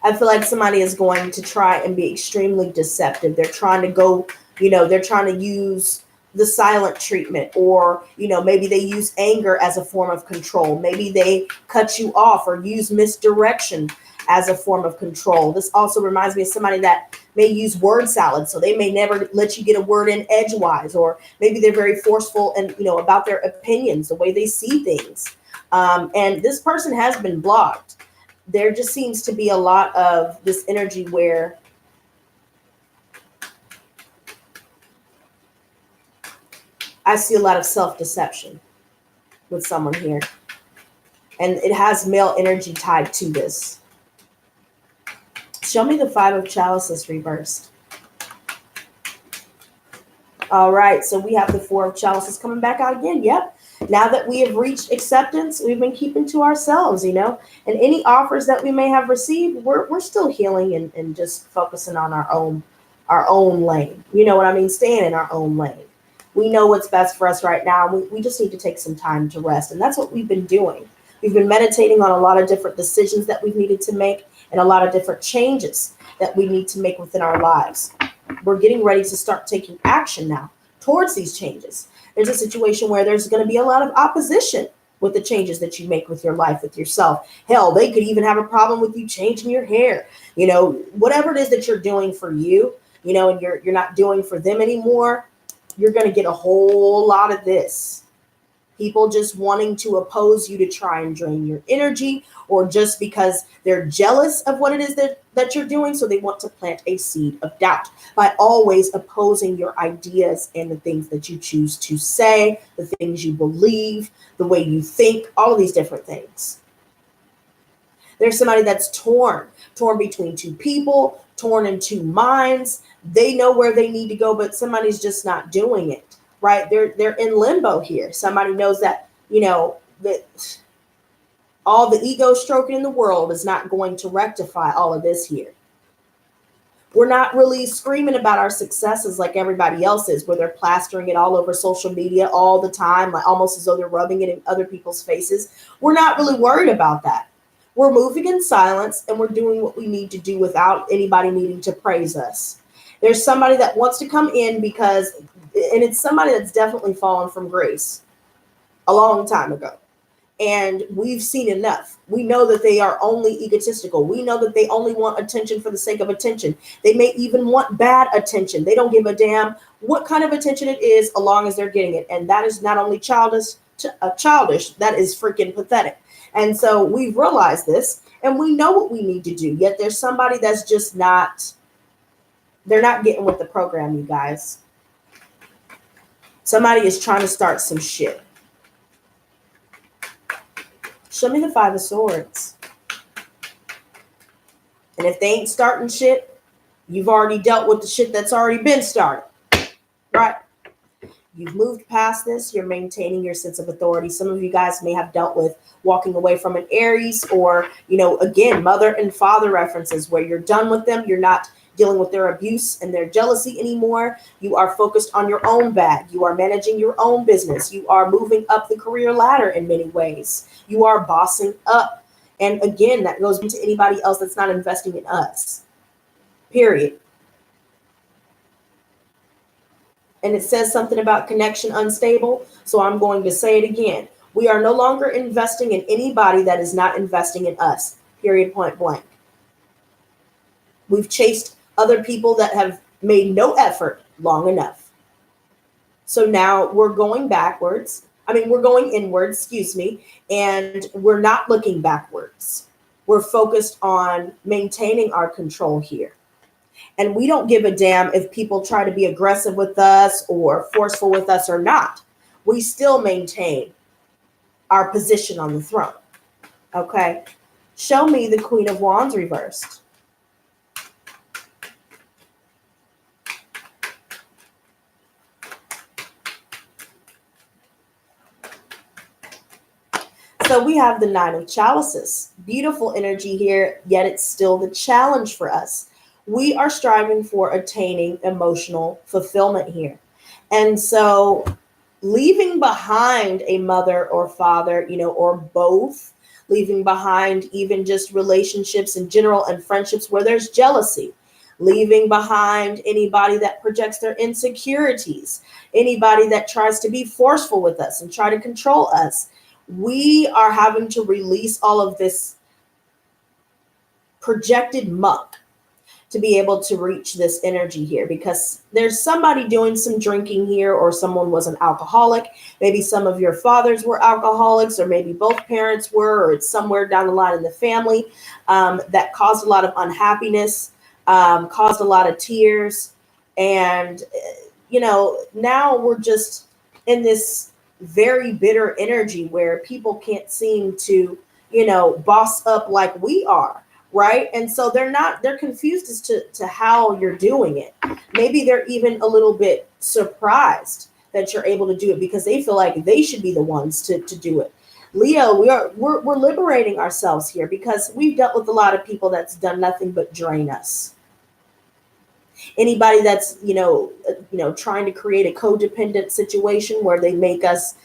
I feel like somebody is going to try and be extremely deceptive. They're trying to go, they're trying to use the silent treatment, or, maybe they use anger as a form of control. Maybe they cut you off or use misdirection as a form of control. This also reminds me of somebody that may use word salad. So they may never let you get a word in edgewise, or maybe they're very forceful and, about their opinions, the way they see things. And this person has been blocked. There just seems to be a lot of this energy where I see a lot of self-deception with someone here. And it has male energy tied to this. Show me the Five of Chalices reversed. All right, so we have the Four of Chalices coming back out again. Yep. Now that we have reached acceptance, we've been keeping to ourselves, and any offers that we may have received, we're still healing and just focusing on our own lane. You know what I mean? Staying in our own lane. We know what's best for us right now. We just need to take some time to rest. And that's what we've been doing. We've been meditating on a lot of different decisions that we've needed to make and a lot of different changes that we need to make within our lives. We're getting ready to start taking action now towards these changes. There's a situation where there's going to be a lot of opposition with the changes that you make with your life, with yourself. Hell, they could even have a problem with you changing your hair. Whatever it is that you're doing for you, and you're not doing for them anymore, you're going to get a whole lot of this. People just wanting to oppose you to try and drain your energy, or just because they're jealous of what it is that you're doing. So they want to plant a seed of doubt by always opposing your ideas and the things that you choose to say, the things you believe, the way you think, all of these different things. There's somebody that's torn between two people, torn in two minds. They know where they need to go, but somebody's just not doing it. Right? They're in limbo here. Somebody knows that, that all the ego stroking in the world is not going to rectify all of this here. We're not really screaming about our successes like everybody else is, where they're plastering it all over social media all the time, like almost as though they're rubbing it in other people's faces. We're not really worried about that. We're moving in silence, and we're doing what we need to do without anybody needing to praise us. There's somebody that wants to come in and it's somebody that's definitely fallen from grace a long time ago. And we've seen enough. We know that they are only egotistical. We know that they only want attention for the sake of attention. They may even want bad attention. They don't give a damn what kind of attention it is, as long as they're getting it. And that is not only childish, that is freaking pathetic. And so we've realized this, and we know what we need to do. Yet there's somebody that's just they're not getting with the program, you guys. Somebody is trying to start some shit. Show me the Five of Swords. And if they ain't starting shit, you've already dealt with the shit that's already been started. Right? You've moved past this. You're maintaining your sense of authority. Some of you guys may have dealt with walking away from an Aries, or, again, mother and father references where you're done with them. You're not dealing with their abuse and their jealousy anymore. You are focused on your own bag. You are managing your own business. You are moving up the career ladder in many ways. You are bossing up. And again, that goes into anybody else that's not investing in us. Period. And it says something about connection unstable. So I'm going to say it again. We are no longer investing in anybody that is not investing in us. Period, point blank. We've chased other people that have made no effort long enough. So now we're going backwards. We're going inwards, and we're not looking backwards. We're focused on maintaining our control here. And we don't give a damn if people try to be aggressive with us or forceful with us or not. We still maintain our position on the throne. Okay? Show me the Queen of Wands reversed. So we have the Nine of Chalices. Beautiful energy here, yet it's still the challenge for us. We are striving for attaining emotional fulfillment here. And so leaving behind a mother or father, or both, leaving behind even just relationships in general and friendships where there's jealousy, leaving behind anybody that projects their insecurities, anybody that tries to be forceful with us and try to control us. We are having to release all of this projected muck to be able to reach this energy here, because there's somebody doing some drinking here, or someone was an alcoholic. Maybe some of your fathers were alcoholics, or maybe both parents were, or it's somewhere down the line in the family that caused a lot of unhappiness, caused a lot of tears. And, now we're just in this very bitter energy where people can't seem to, boss up like we are. Right. And so they're confused as to how you're doing it. Maybe they're even a little bit surprised that you're able to do it, because they feel like they should be the ones to do it. Leo, we're liberating ourselves here, because we've dealt with a lot of people that's done nothing but drain us. Anybody that's, trying to create a codependent situation where they make us,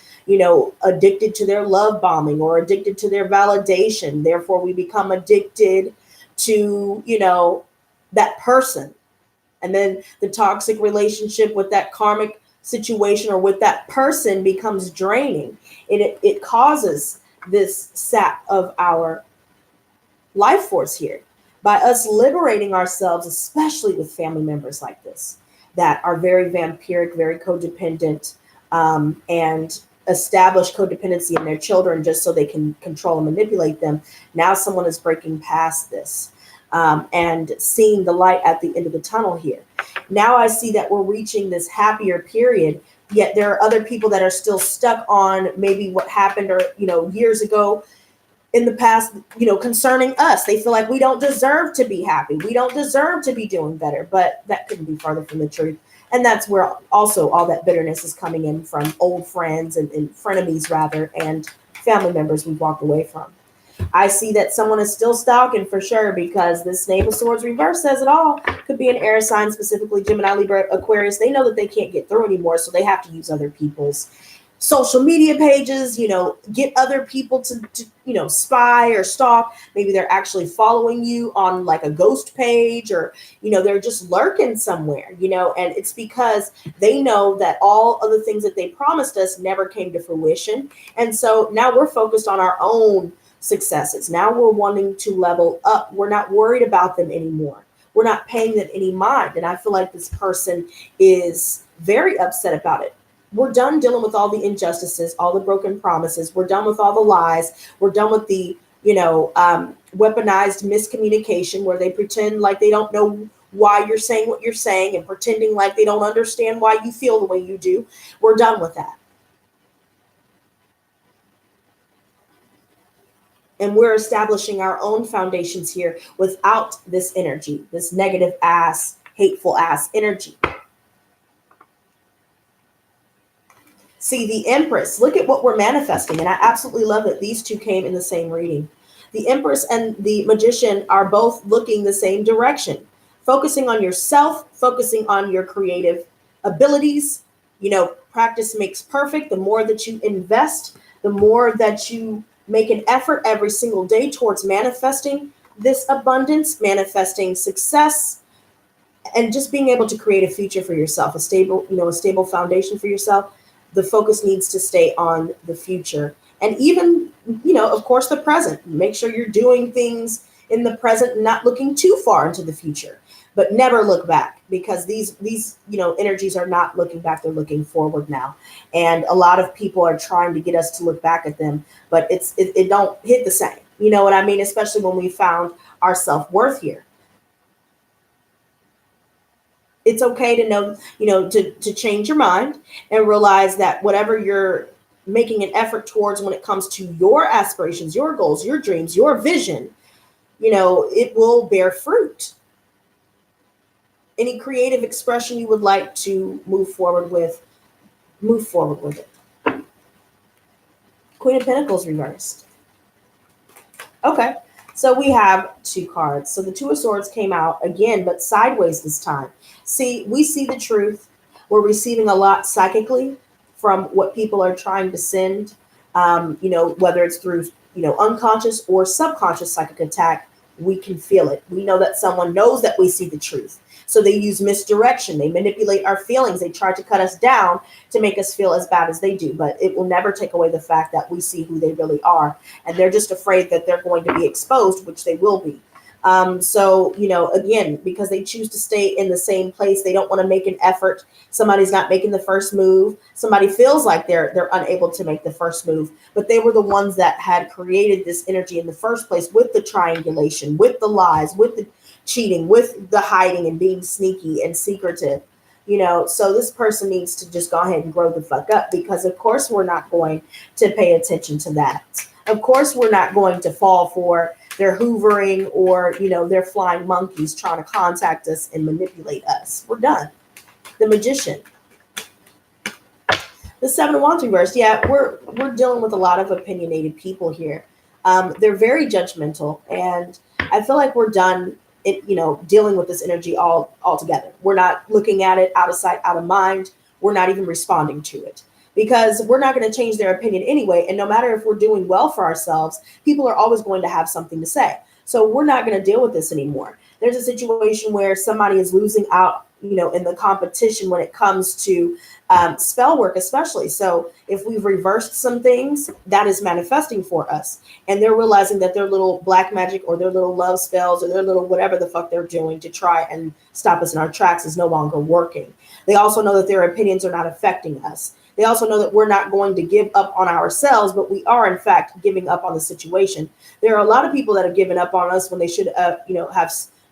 addicted to their love bombing or addicted to their validation. Therefore, we become addicted to, that person. And then the toxic relationship with that karmic situation or with that person becomes draining. It causes this sap of our life force here. By us liberating ourselves, especially with family members like this, that are very vampiric, very codependent, and establish codependency in their children just so they can control and manipulate them. Now someone is breaking past this and seeing the light at the end of the tunnel here. Now I see that we're reaching this happier period, yet there are other people that are still stuck on maybe what happened or, years ago in the past, concerning us. They feel like we don't deserve to be happy. We don't deserve to be doing better, but that couldn't be farther from the truth. And that's where also all that bitterness is coming in from old friends and frenemies rather, and family members we've walked away from. I see that someone is still stalking for sure, because this Knave of Swords reverse says it all. Could be an air sign, specifically Gemini, Libra, Aquarius. They know that they can't get through anymore, so they have to use other people's social media pages, get other people to spy or stalk. Maybe they're actually following you on like a ghost page, or, they're just lurking somewhere, and it's because they know that all of the things that they promised us never came to fruition. And so now we're focused on our own successes. Now we're wanting to level up. We're not worried about them anymore. We're not paying them any mind. And I feel like this person is very upset about it. We're done dealing with all the injustices, all the broken promises. We're done with all the lies. We're done with the, weaponized miscommunication where they pretend like they don't know why you're saying what you're saying and pretending like they don't understand why you feel the way you do. We're done with that. And we're establishing our own foundations here without this energy, this negative ass, hateful ass energy. See, the Empress, look at what we're manifesting. And I absolutely love that these two came in the same reading. The Empress and the Magician are both looking the same direction, focusing on yourself, focusing on your creative abilities. Practice makes perfect. The more that you invest, the more that you make an effort every single day towards manifesting this abundance, manifesting success, and just being able to create a future for yourself, a stable foundation for yourself. The focus needs to stay on the future, and even, of course, the present. Make sure you're doing things in the present, not looking too far into the future, but never look back, because these energies are not looking back. They're looking forward now. And a lot of people are trying to get us to look back at them, but it don't hit the same. You know what I mean? Especially when we found our self-worth here. It's okay to know, to change your mind and realize that whatever you're making an effort towards when it comes to your aspirations, your goals, your dreams, your vision, it will bear fruit. Any creative expression you would like to move forward with it. Queen of Pentacles reversed. Okay. So we have two cards. So the Two of Swords came out again, but sideways this time. See, we see the truth. We're receiving a lot psychically from what people are trying to send, whether it's through, unconscious or subconscious psychic attack. we can feel it. We know that someone knows that we see the truth. So they use misdirection. They manipulate our feelings. They try to cut us down to make us feel as bad as they do. But it will never take away the fact that we see who they really are. And they're just afraid that they're going to be exposed, which they will be. So, again, because they choose to stay in the same place, they don't want to make an effort. Somebody's not making the first move. Somebody feels like they're unable to make the first move, but they were the ones that had created this energy in the first place with the triangulation, with the lies, with the cheating, with the hiding and being sneaky and secretive. So this person needs to just go ahead and grow the fuck up, because of course we're not going to pay attention to that. Of course we're not going to fall for their hoovering or, their flying monkeys trying to contact us and manipulate us. We're done. The Magician. The Seven of Wands reversed. Yeah, we're dealing with a lot of opinionated people here. They're very judgmental, and I feel like we're done dealing with this energy altogether. We're not looking at it out of sight, out of mind. We're not even responding to it, because we're not going to change their opinion anyway. And no matter if we're doing well for ourselves, people are always going to have something to say. So we're not going to deal with this anymore. There's a situation where somebody is losing out, in the competition when it comes to spell work, especially. So if we've reversed some things, that is manifesting for us. And they're realizing that their little black magic or their little love spells or their little whatever the fuck they're doing to try and stop us in our tracks is no longer working. They also know that their opinions are not affecting us. They also know that we're not going to give up on ourselves, but we are, in fact, giving up on the situation. There are a lot of people that have given up on us when they should, have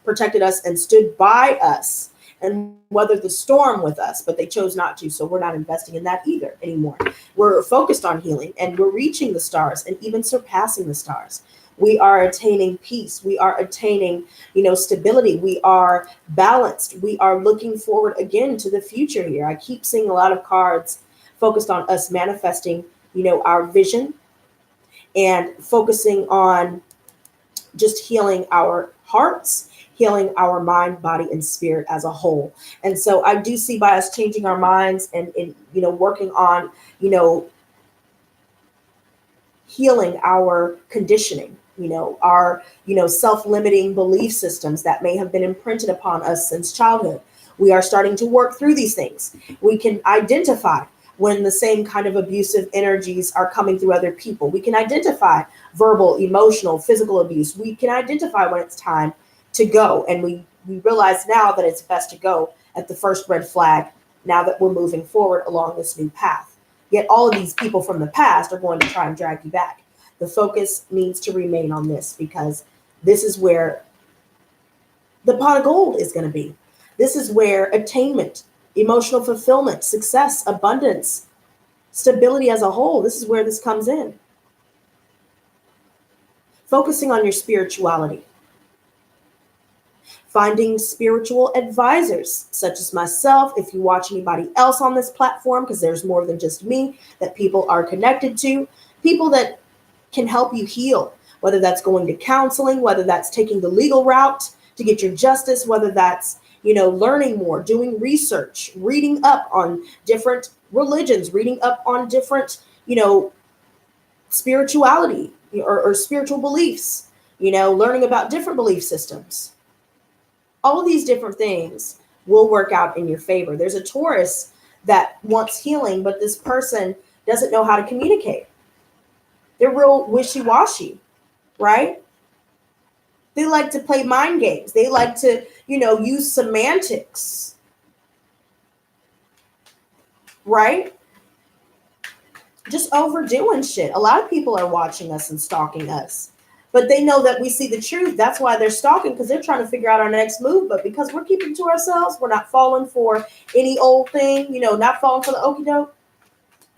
protected us and stood by us and weathered the storm with us, but they chose not to. So we're not investing in that either anymore. We're focused on healing, and we're reaching the stars and even surpassing the stars. We are attaining peace. We are attaining, stability. We are balanced. We are looking forward again to the future here. I keep seeing a lot of cards focused on us manifesting, our vision and focusing on just healing our hearts, healing our mind, body, and spirit as a whole. And so I do see by us changing our minds and working on, healing our conditioning, our, self-limiting belief systems that may have been imprinted upon us since childhood. We are starting to work through these things. We can identify when the same kind of abusive energies are coming through other people. We can identify verbal, emotional, physical abuse. We can identify when it's time to go. And we realize now that it's best to go at the first red flag, now that we're moving forward along this new path. Yet all of these people from the past are going to try and drag you back. The focus needs to remain on this, because this is where the pot of gold is going to be. This is where attainment, emotional fulfillment, success, abundance, stability as a whole, this is where this comes in. Focusing on your spirituality. Finding spiritual advisors, such as myself. If you watch anybody else on this platform, because there's more than just me that people are connected to, people that can help you heal, whether that's going to counseling, whether that's taking the legal route to get your justice, whether that's learning more, doing research, reading up on different religions, reading up on different, spirituality or spiritual beliefs, learning about different belief systems. All of these different things will work out in your favor. There's a Taurus that wants healing, but this person doesn't know how to communicate. They're real wishy-washy, right? They like to play mind games. They like to, use semantics, right? Just overdoing shit. A lot of people are watching us and stalking us, but they know that we see the truth. That's why they're stalking, because they're trying to figure out our next move. But because we're keeping to ourselves, we're not falling for any old thing, not falling for the okie doke.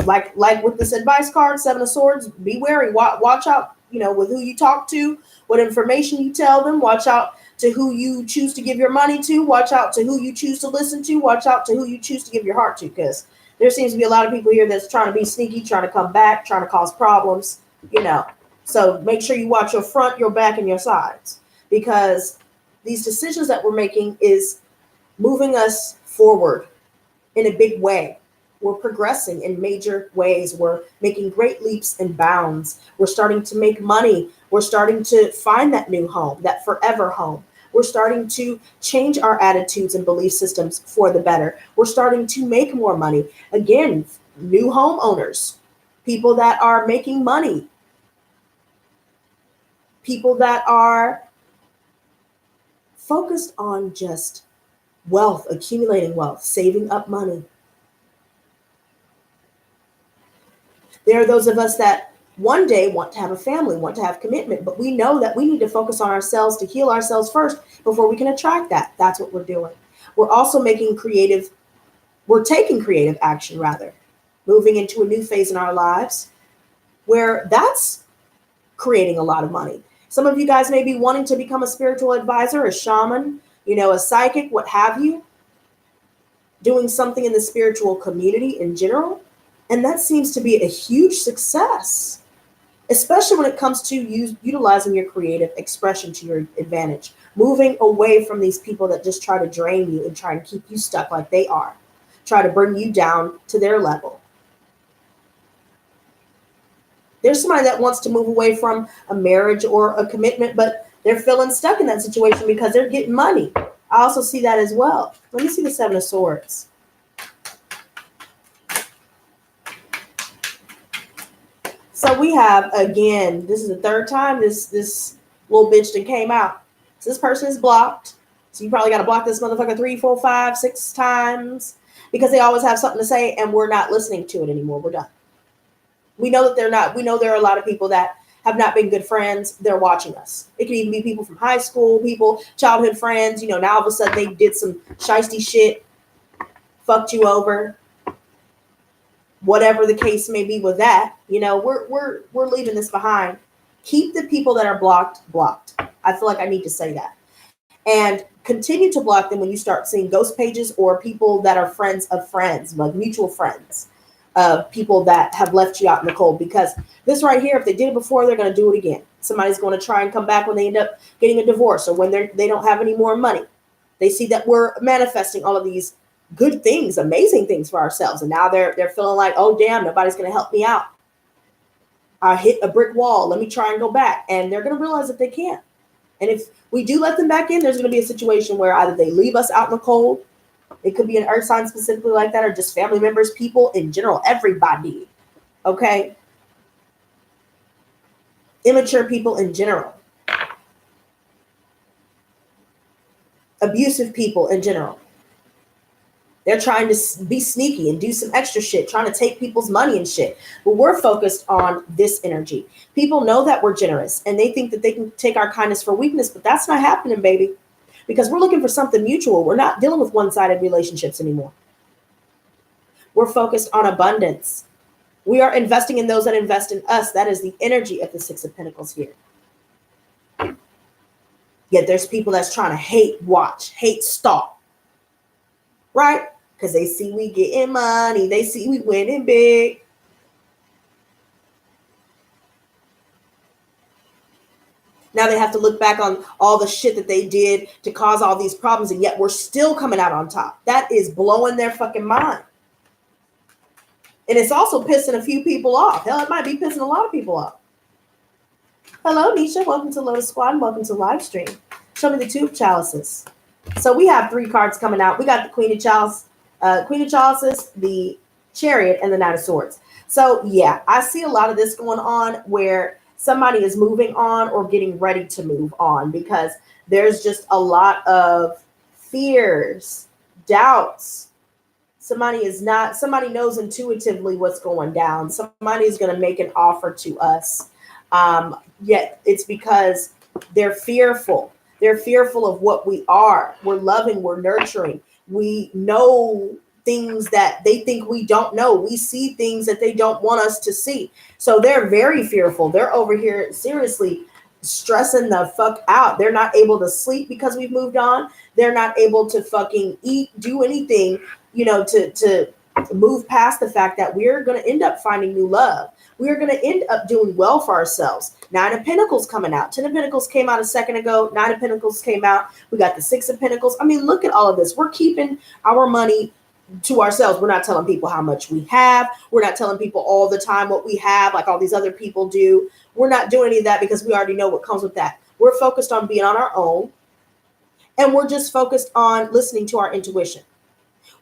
Like with this advice card, Seven of Swords, be wary, watch out, with who you talk to, what information you tell them, watch out to who you choose to give your money to, watch out to who you choose to listen to, watch out to who you choose to give your heart to, because there seems to be a lot of people here that's trying to be sneaky, trying to come back, trying to cause problems, So make sure you watch your front, your back, and your sides, because these decisions that we're making is moving us forward in a big way. We're progressing in major ways. We're making great leaps and bounds. We're starting to make money. We're starting to find that new home, that forever home. We're starting to change our attitudes and belief systems for the better. We're starting to make more money. Again, new homeowners, people that are making money, people that are focused on just wealth, accumulating wealth, saving up money. There are those of us that one day want to have a family, want to have commitment, but we know that we need to focus on ourselves to heal ourselves first before we can attract that. That's what we're doing. We're also taking creative action rather, moving into a new phase in our lives where that's creating a lot of money. Some of you guys may be wanting to become a spiritual advisor, a shaman, a psychic, what have you, doing something in the spiritual community in general. And that seems to be a huge success, especially when it comes to utilizing your creative expression to your advantage, moving away from these people that just try to drain you and try to keep you stuck like they are, try to bring you down to their level. There's somebody that wants to move away from a marriage or a commitment, but they're feeling stuck in that situation because they're getting money. I also see that as well. Let me see the Seven of Swords. So we have, again, this is the third time this little bitch that came out. So this person is blocked. So you probably got to block this motherfucker 3, 4, 5, 6 times because they always have something to say and we're not listening to it anymore. We're done. We know that they're not. We know there are a lot of people that have not been good friends. They're watching us. It could even be people from high school, people, childhood friends. Now all of a sudden they did some shiesty shit, fucked you over. Whatever the case may be with that, we're leaving this behind. Keep the people that are blocked. I feel like I need to say that. And continue to block them when you start seeing ghost pages or people that are friends of friends, like mutual friends of people that have left you out in the cold. Because this right here, if they did it before, they're going to do it again. Somebody's going to try and come back when they end up getting a divorce or when they don't have any more money. They see that we're manifesting all of these good things, amazing things for ourselves. And now they're feeling like, oh, damn, nobody's going to help me out. I hit a brick wall. Let me try and go back. And they're going to realize that they can't. And if we do let them back in, there's going to be a situation where either they leave us out in the cold. It could be an earth sign specifically like that, or just family members, people in general, everybody. Okay. Immature people in general. Abusive people in general. They're trying to be sneaky and do some extra shit, trying to take people's money and shit. But we're focused on this energy. People know that we're generous and they think that they can take our kindness for weakness, but that's not happening, baby. Because we're looking for something mutual. We're not dealing with one-sided relationships anymore. We're focused on abundance. We are investing in those that invest in us. That is the energy of the Six of Pentacles here. Yet there's people that's trying to hate watch, hate stalk. Right? Because they see we getting money. They see we winning big. Now they have to look back on all the shit that they did to cause all these problems, and yet we're still coming out on top. That is blowing their fucking mind. And it's also pissing a few people off. Hell, it might be pissing a lot of people off. Hello, Nisha. Welcome to Lotus Squad. And welcome to live stream. Show me the Two of Chalices. So we have 3 cards coming out. We got the Queen of Chalices, the Chariot, and the Knight of Swords. So yeah, I see a lot of this going on where somebody is moving on or getting ready to move on because there's just a lot of fears, doubts. Somebody knows intuitively what's going down. Somebody is going to make an offer to us. Yet it's because they're fearful. They're fearful of what we are. We're loving, we're nurturing. We know things that they think we don't know. We see things that they don't want us to see. So they're very fearful. They're over here seriously stressing the fuck out. They're not able to sleep because we've moved on. They're not able to fucking eat, do anything, to move past the fact that we're going to end up finding new love. We're going to end up doing well for ourselves. 9 of Pentacles coming out. 10 of Pentacles came out a second ago. 9 of Pentacles came out. We got the 6 of Pentacles. I mean, look at all of this. We're keeping our money to ourselves. We're not telling people how much we have. We're not telling people all the time what we have, like all these other people do. We're not doing any of that because we already know what comes with that. We're focused on being on our own, and we're just focused on listening to our intuition.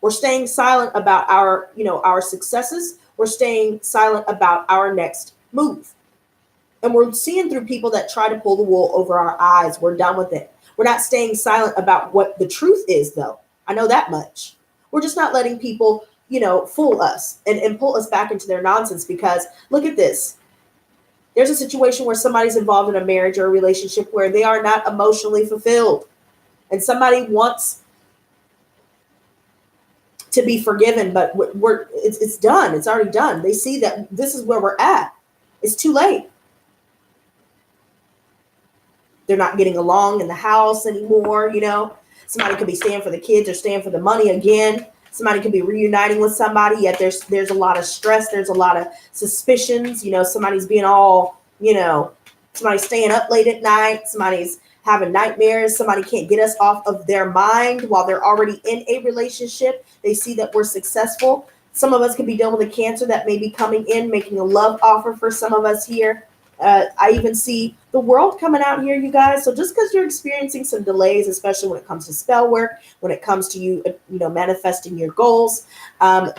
We're staying silent about our, our successes. We're staying silent about our next move. And we're seeing through people that try to pull the wool over our eyes. We're done with it. We're not staying silent about what the truth is, though. I know that much. We're just not letting people, fool us and pull us back into their nonsense, because look at this. There's a situation where somebody's involved in a marriage or a relationship where they are not emotionally fulfilled. And somebody wants to be forgiven, but it's done. It's already done. They see that this is where we're at. It's too late. They're not getting along in the house anymore. Somebody could be staying for the kids or staying for the money again. Somebody could be reuniting with somebody, yet there's a lot of stress. There's a lot of suspicions. Somebody's being all, somebody's staying up late at night. Somebody's having nightmares. Somebody can't get us off of their mind while they're already in a relationship. They see that we're successful. Some of us could be dealing with a cancer that may be coming in, making a love offer for some of us here. I even see the world coming out here, you guys. So just because you're experiencing some delays, especially when it comes to spell work, when it comes to you manifesting your goals,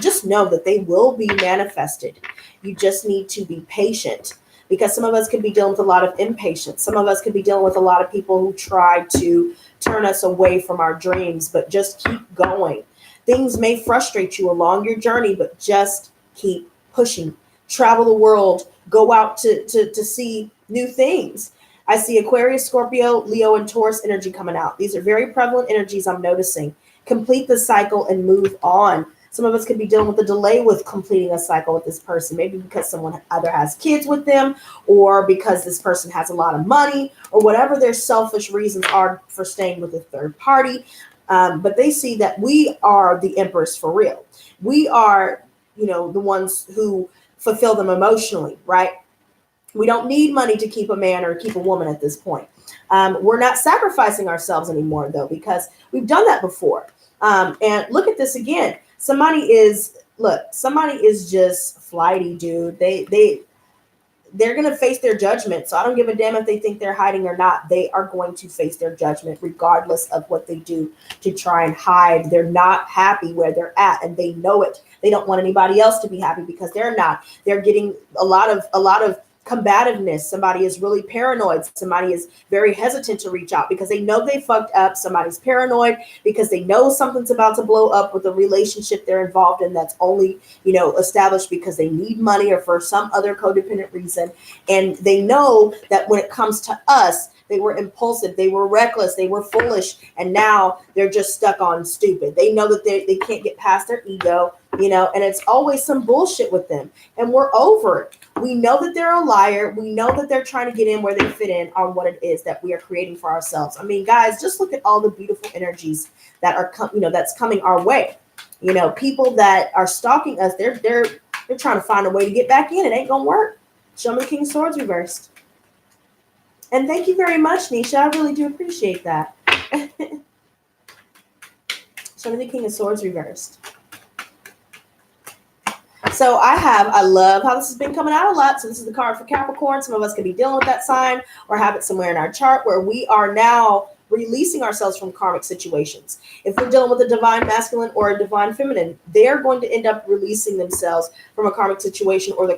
just know that they will be manifested. You just need to be patient, because some of us could be dealing with a lot of impatience. Some of us could be dealing with a lot of people who try to turn us away from our dreams, but just keep going. Things may frustrate you along your journey, but just keep pushing. Travel the world, go out to see new things. I see Aquarius, Scorpio, Leo, and Taurus energy coming out. These are very prevalent energies I'm noticing. Complete the cycle and move on. Some of us could be dealing with a delay with completing a cycle with this person, maybe because someone either has kids with them, or because this person has a lot of money, or whatever their selfish reasons are for staying with a third party. But they see that we are the empress for real. We are, the ones who fulfill them emotionally, right? We don't need money to keep a man or keep a woman at this point. We're not sacrificing ourselves anymore, though, because we've done that before. And look at this again. Somebody is just flighty, dude. They're going to face their judgment. So I don't give a damn if they think they're hiding or not. They are going to face their judgment regardless of what they do to try and hide. They're not happy where they're at, and they know it. They don't want anybody else to be happy because they're not. They're getting a lot of combativeness. Somebody is really paranoid. Somebody is very hesitant to reach out because they know they fucked up. Somebody's paranoid because they know something's about to blow up with a relationship they're involved in that's only, established because they need money or for some other codependent reason. And they know that when it comes to us, they were impulsive, they were reckless, they were foolish, and now they're just stuck on stupid. They know that they can't get past their ego, and it's always some bullshit with them. And we're over it. We know that they're a liar. We know that they're trying to get in where they fit in on what it is that we are creating for ourselves. I mean, guys, just look at all the beautiful energies that are, that's coming our way. People that are stalking us, they're trying to find a way to get back in. It ain't gonna work. Show me the King of Swords reversed. And thank you very much, Nisha. I really do appreciate that. Show me the King of Swords reversed. So I love how this has been coming out a lot. So this is the card for Capricorn. Some of us could be dealing with that sign or have it somewhere in our chart where we are now releasing ourselves from karmic situations. If we're dealing with a divine masculine or a divine feminine, they're going to end up releasing themselves from a karmic situation, or the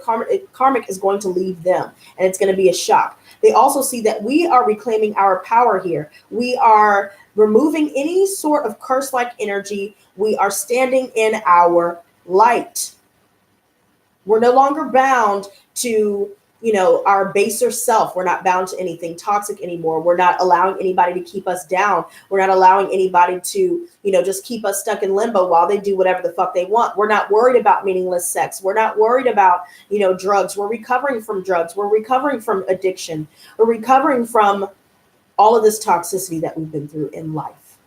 karmic is going to leave them, and it's going to be a shock. They also see that we are reclaiming our power here. We are removing any sort of curse-like energy. We are standing in our light. We're no longer bound to, our baser self. We're not bound to anything toxic anymore. We're not allowing anybody to keep us down. We're not allowing anybody to, just keep us stuck in limbo while they do whatever the fuck they want. We're not worried about meaningless sex. We're not worried about, drugs. We're recovering from drugs. We're recovering from addiction. We're recovering from all of this toxicity that we've been through in life.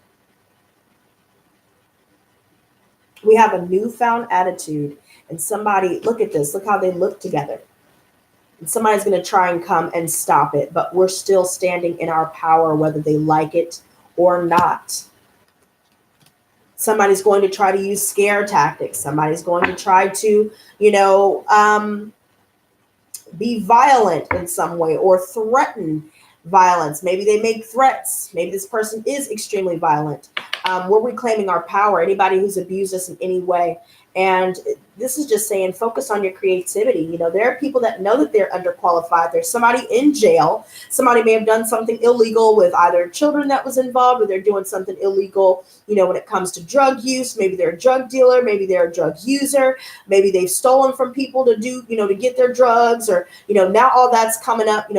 We have a newfound attitude. And somebody, look at this, look how they look together. And somebody's going to try and come and stop it, but we're still standing in our power, whether they like it or not. Somebody's going to try to use scare tactics. Somebody's going to try to, be violent in some way or threaten violence. Maybe they make threats. Maybe this person is extremely violent. We're reclaiming our power. Anybody who's abused us in any way. And this is just saying, focus on your creativity. There are people that know that they're underqualified. There's somebody in jail. Somebody may have done something illegal with either children that was involved, or they're doing something illegal, when it comes to drug use. Maybe they're a drug dealer. Maybe they're a drug user. Maybe they've stolen from people to do, to get their drugs, or, now all that's coming up,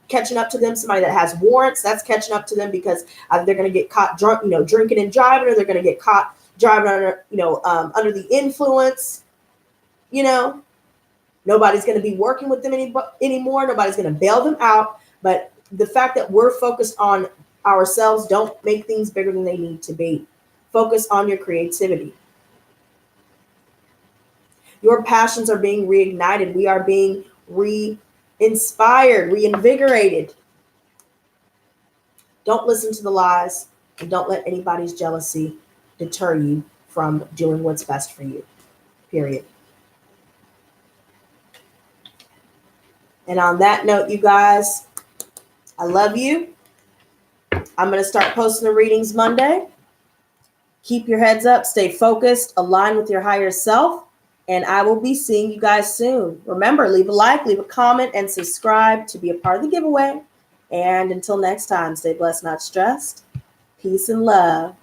catching up to them. Somebody that has warrants, that's catching up to them, because either they're going to get caught drunk, drinking and driving, or they're going to get caught driving under, under the influence. Nobody's going to be working with them anymore. Nobody's going to bail them out. But the fact that we're focused on ourselves, don't make things bigger than they need to be. Focus on your creativity. Your passions are being reignited. We are being inspired, reinvigorated. Don't listen to the lies, and don't let anybody's jealousy deter you from doing what's best for you. Period. And on that note, you guys, I love you. I'm going to start posting the readings Monday. Keep your heads up, stay focused, align with your higher self, and I will be seeing you guys soon. Remember, leave a like, leave a comment, and subscribe to be a part of the giveaway. And until next time, stay blessed, not stressed. Peace and love.